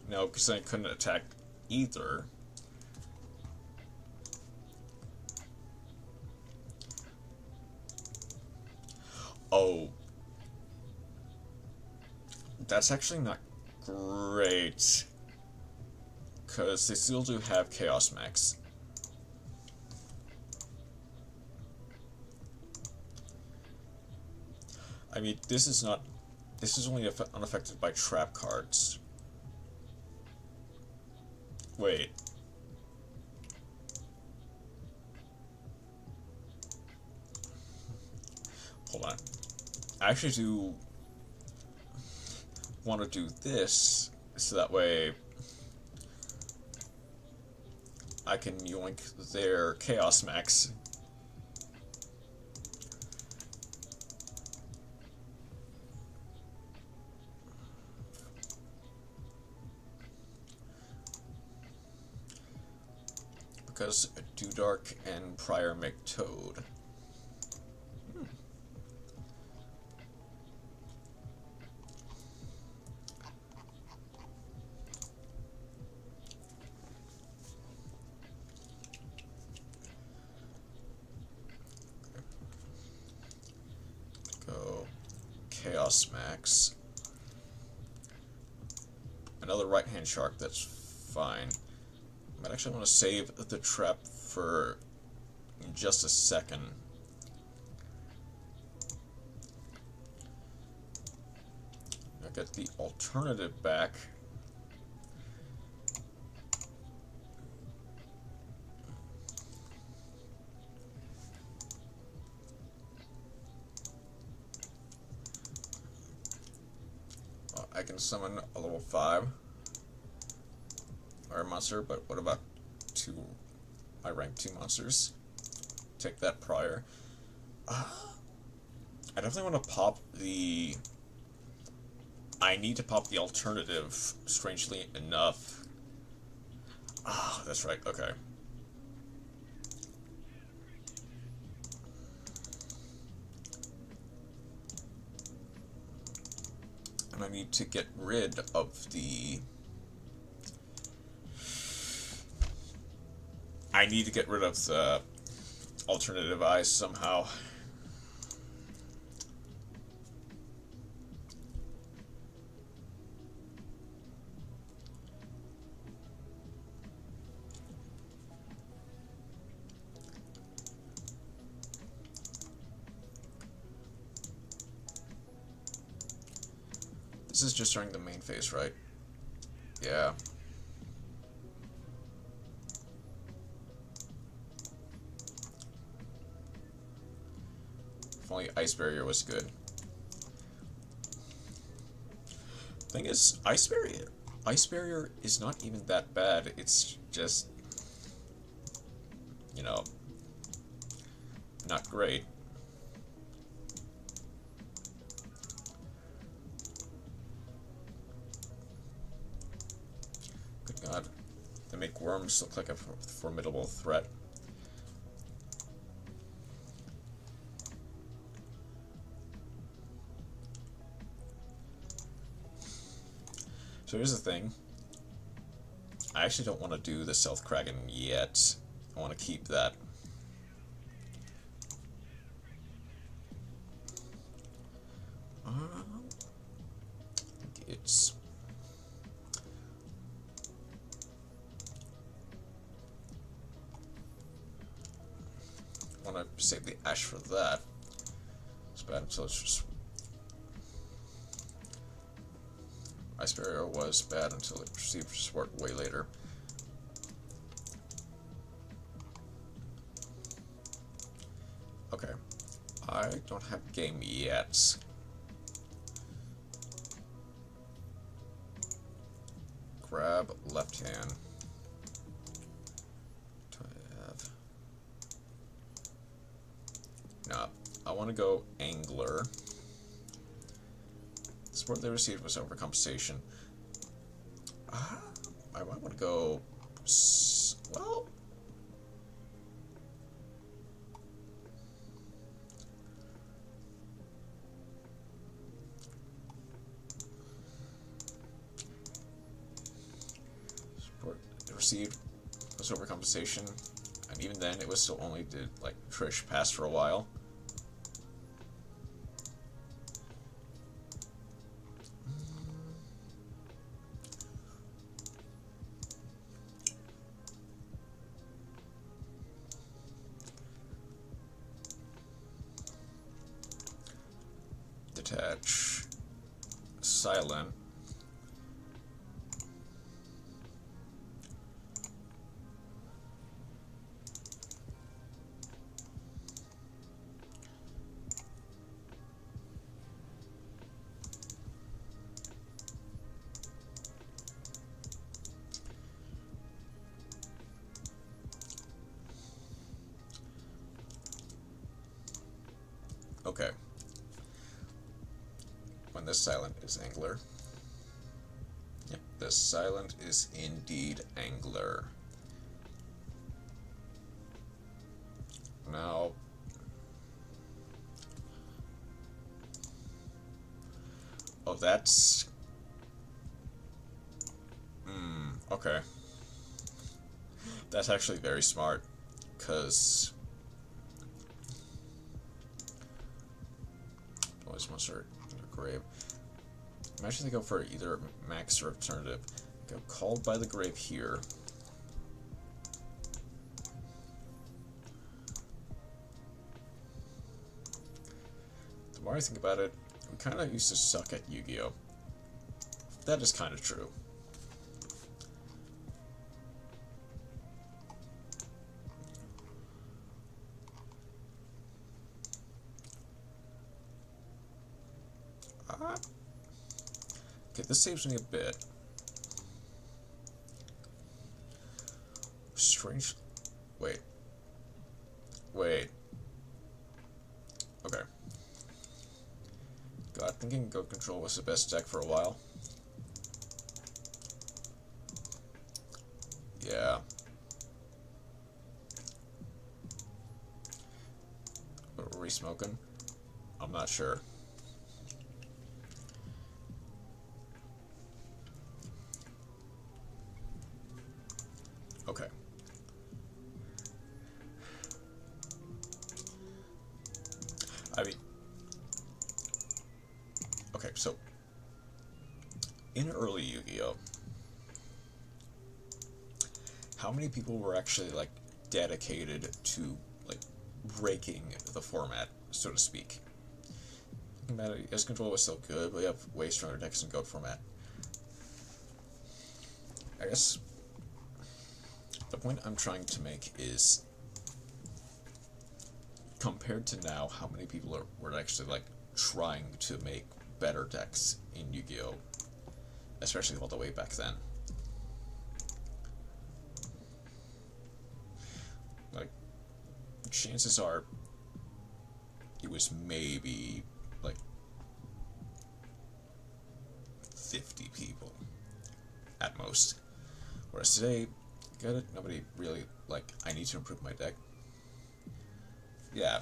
Speaker 1: No, because I couldn't attack either. Oh. That's actually not great. Because they still do have Chaos Max. I mean, this is only unaffected by trap cards. Wait. Hold on. I actually do want to do this, so that way I can yoink their Chaos Max. Because Do Dark and Prior make Toad. Go Chaos Max. Another right-hand shark, that's fine. I actually want to save the trap for just a second. I get the alternative back. I can summon a level 5. Or monster, but what about my rank 2 monsters? Take that Prior. I definitely want to pop the. I need to pop the alternative, strangely enough. Ah, that's right, okay. And I need to get rid of the. I need to get rid of the alternative eyes somehow. This is just during the main phase, right? Yeah. If only Ice Barrier was good. Thing is, Ice Barrier is not even that bad. It's just, you know, not great. Good God, they make worms look like a formidable threat. So here's the thing. I actually don't want to do the Stealth Kraken yet. I want to keep that. I think it's... I want to save the Ash for that. It's bad, so let's just... Ice Barrier was bad until it received support way later. Okay, I don't have game yet. Grab left hand. Do I have? No, I want to go Angler. The support they received was overcompensation. I might want to go. Well. Support they received was overcompensation, and even then it was still only did like Trish pass for a while. Detach, silent. Okay. When this silent is Angler. Yep, this silent is indeed Angler. Now, oh, that's, okay. That's actually very smart, because always monster grave. Imagine they go for either max or alternative. Go Called by the Grave here. The more I think about it, we kind of used to suck at Yu-Gi-Oh! That is kind of true. Okay, this saves me a bit. Strange. Wait. Wait. Okay. God, thinking Goat Control was the best deck for a while. Yeah. What were we smoking? I'm not sure. Okay. I mean, okay, so in early Yu-Gi-Oh, how many people were actually like dedicated to like breaking the format, so to speak? Yes, Control was still good, but we have way stronger decks in Goat format. I guess the point I'm trying to make is compared to now, how many people were actually like trying to make better decks in Yu-Gi-Oh, especially all the way back then. Like, chances are it was maybe like 50 people at most. Whereas today, get it? Nobody really, like, I need to improve my deck. Yeah,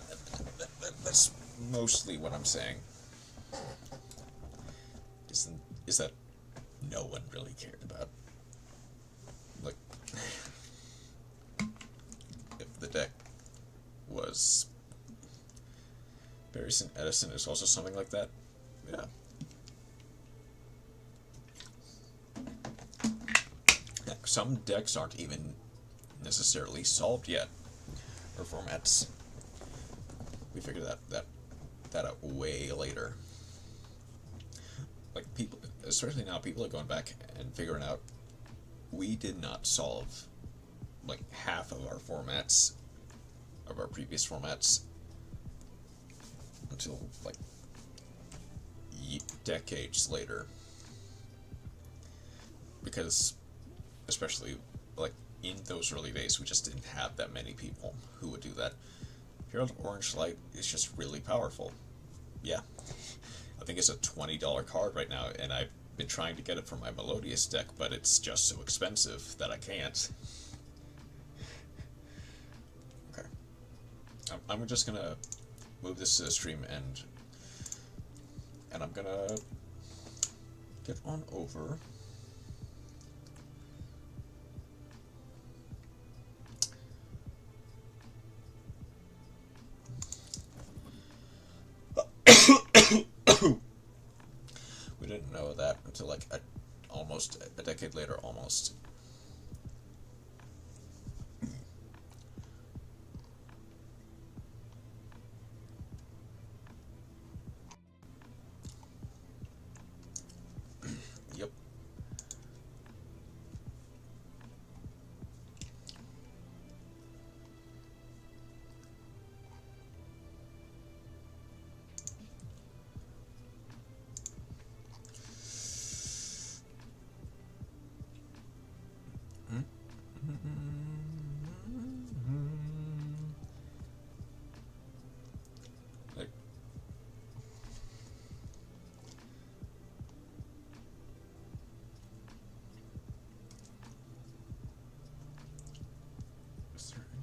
Speaker 1: that's mostly what I'm saying. Is that no one really cared about. Like, if the deck was Barryson Edison is also something like that, yeah. Some decks aren't even necessarily solved yet, or formats. We figured that out way later. Like, people, especially now, people are going back and figuring out we did not solve like half of our formats, of our previous formats, until like decades later. Because, especially like in those early days, we just didn't have that many people who would do that. Herald Orange Light is just really powerful. Yeah. I think it's a $20 card right now, and I've been trying to get it for my Melodious deck, but it's just so expensive that I can't. Okay. I'm just gonna move this to the stream, and I'm gonna get on over. We didn't know that until like almost a decade later, almost. Yep. Like, is there any?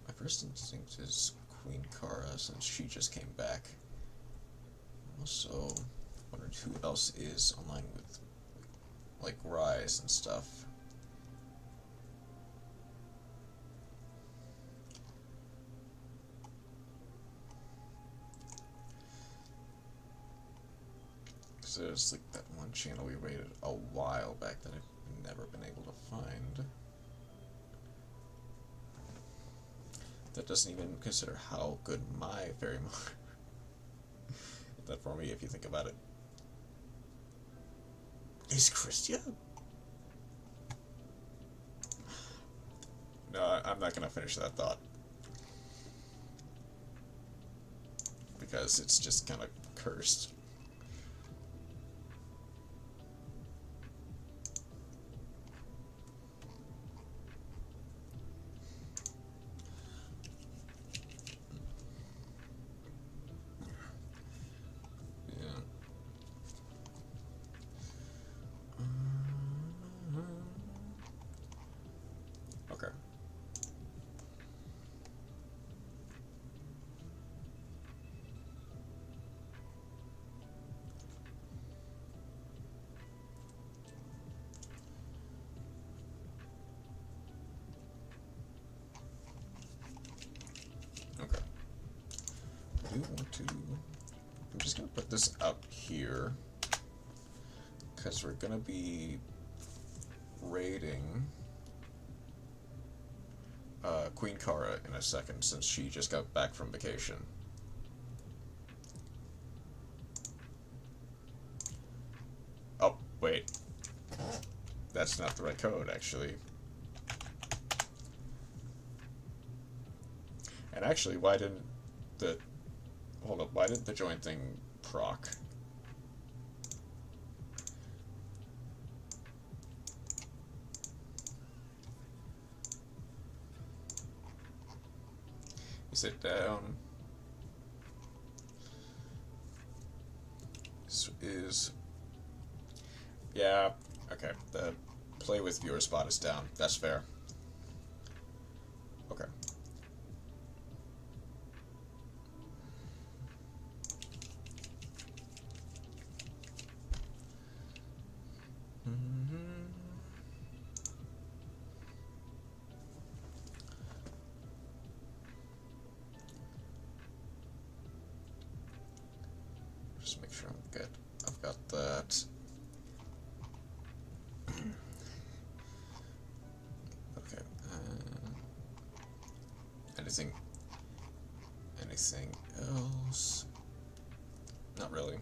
Speaker 1: My first instinct is Queen Kara, since she just came back. Also, wondered who else is online with like Rise and stuff. Because there's like that one channel we rated a while back that I've never been able to find. That doesn't even consider how good my fairy that for me, if you think about it. Is Christia? No, I'm not gonna finish that thought. Because it's just kind of cursed. Okay. Okay. I do want to. I'm just gonna put this up here because we're gonna be raiding Queen Kara in a second, since she just got back from vacation. Oh, wait. That's not the right code, actually. And actually, why didn't the... Hold up, why didn't the join thing proc? Sit down. This is... Yeah, okay. The play with viewer spot is down. That's fair. Okay. Just make sure I'm good. I've got that. Okay. Anything else? Not really.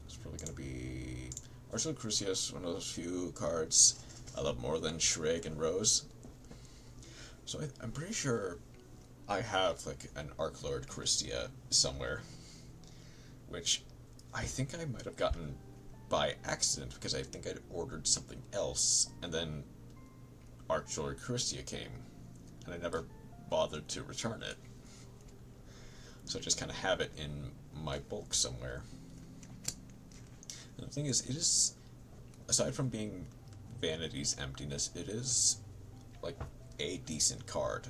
Speaker 1: It's probably gonna be Arsenal Crucius, one of those few cards I love more than Shrek and Roze. So I'm pretty sure I have like an Arc Lord Christia somewhere, which I think I might have gotten by accident because I think I'd ordered something else, and then Arc Lord Christia came, and I never bothered to return it. So I just kind of have it in my bulk somewhere. And the thing is, it is, aside from being Vanity's Emptiness, it is like a decent card.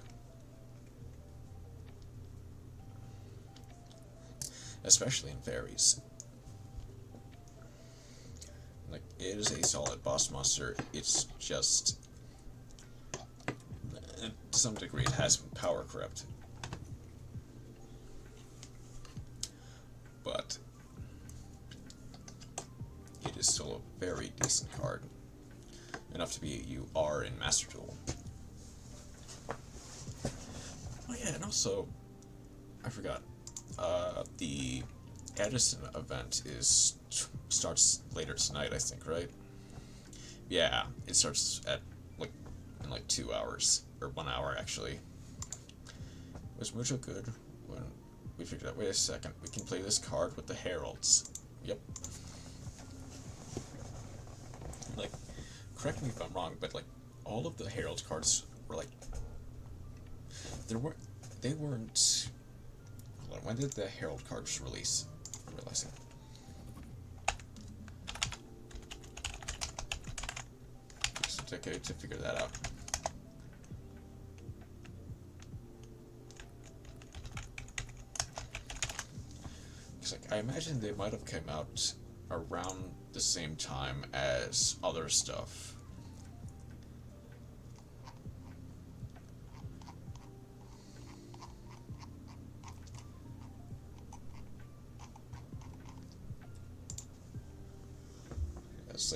Speaker 1: Especially in fairies. Like, it is a solid boss monster. It's just, to some degree, it has been power crept. But it is still a very decent card. Enough to be UR in Master Duel. Oh yeah, and also, I forgot. The Edison event starts later tonight, I think, right? Yeah, it starts at in 2 hours, or 1 hour actually. It was mucho good when we figured out, wait a second, we can play this card with the heralds. Yep. Like, correct me if I'm wrong, but all of the herald cards were they weren't. Hold on, when did the herald cards release? I'm realizing. It's okay to figure that out. I imagine they might have come out around the same time as other stuff. It's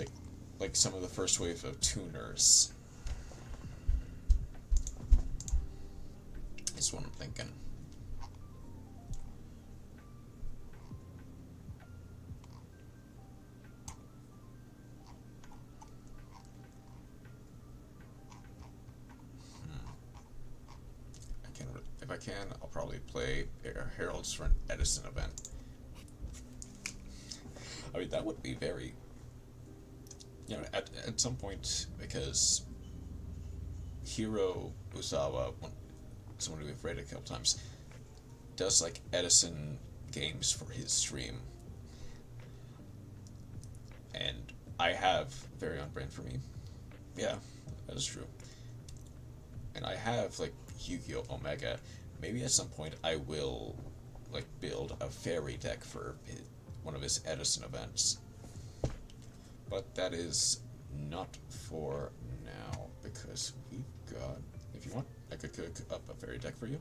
Speaker 1: like some of the first wave of tuners. That's what I'm thinking. If I can, I'll probably play Heralds for an Edison event. I mean, that would be very, at some point, because Hiro Uzawa, someone we've rated a couple times, does Edison games for his stream. And I have very on brand for me. Yeah, that is true. And I have Yu-Gi-Oh! Omega. Maybe at some point I will build a fairy deck for one of his Edison events. But that is not for now, because we've got, if you want, I could cook up a fairy deck for you.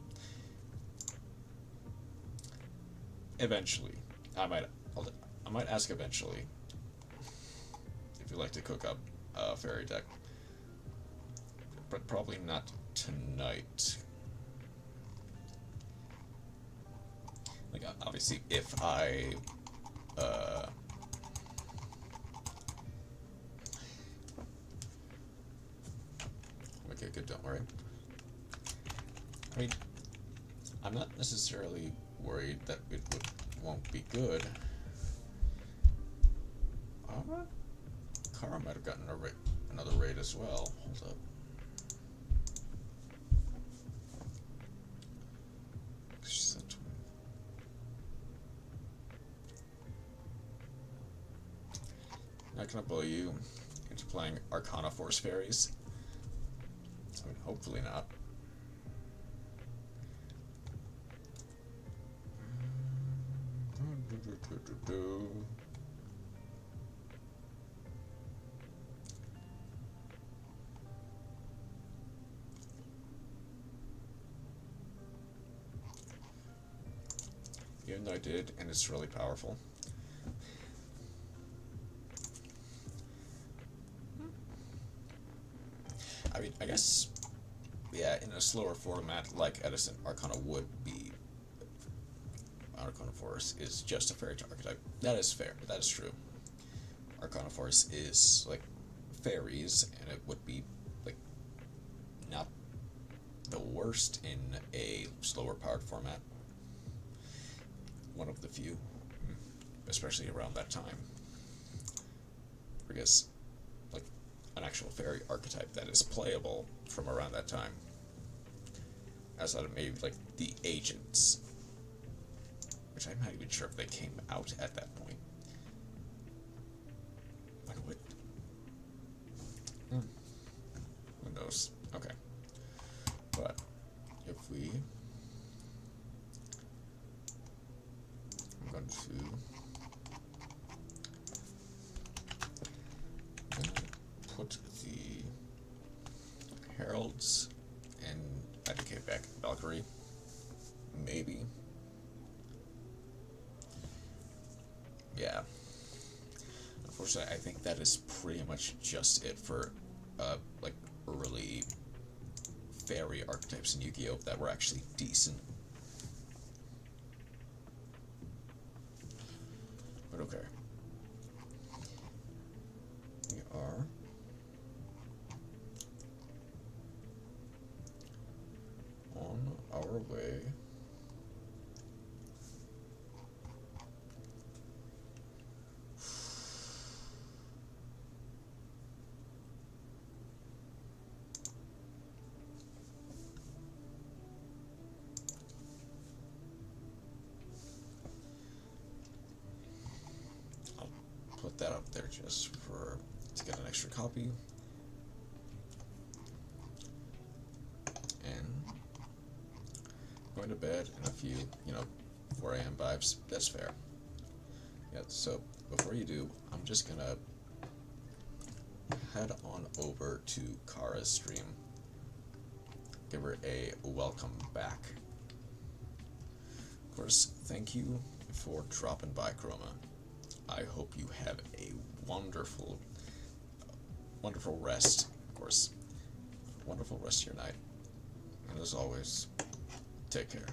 Speaker 1: Eventually. I might ask eventually. if you like to cook up a fairy deck. But probably not tonight. Like, obviously, if I, okay, good, don't worry. I mean, I'm not necessarily worried that it won't be good. Kara might have gotten another raid as well. Hold up. Not gonna blow you into playing Arcana Force Fairies. I mean, hopefully not. Even though I did, and it's really powerful. I mean, I guess, yeah, in a slower format like Edison, Arcana would be. Arcana Force is just a fairy archetype. That is fair. That is true. Arcana Force is like fairies, and it would be like not the worst in a slower powered format. One of the few, especially around that time. Because, like, an actual fairy archetype that is playable from around that time. Outside of maybe, like, the agents. Which I'm not even sure if they came out at that point. When would... Who knows? Okay. But, if we... I'm going to... put the heralds and advocate back Valkyrie. Maybe. Yeah. Unfortunately, I think that is pretty much just it for like early fairy archetypes in Yu-Gi-Oh! That were actually decent. But okay. We are on our way put that up there just for to get an extra copy. And going to bed in a few, 4 a.m. vibes. That's fair. Yeah, so before you do, I'm just gonna head on over to Kara's stream. Give her a welcome back. Of course, thank you for dropping by, Chroma. I hope you have a wonderful rest, of course. Wonderful rest of your night. And as always, take care.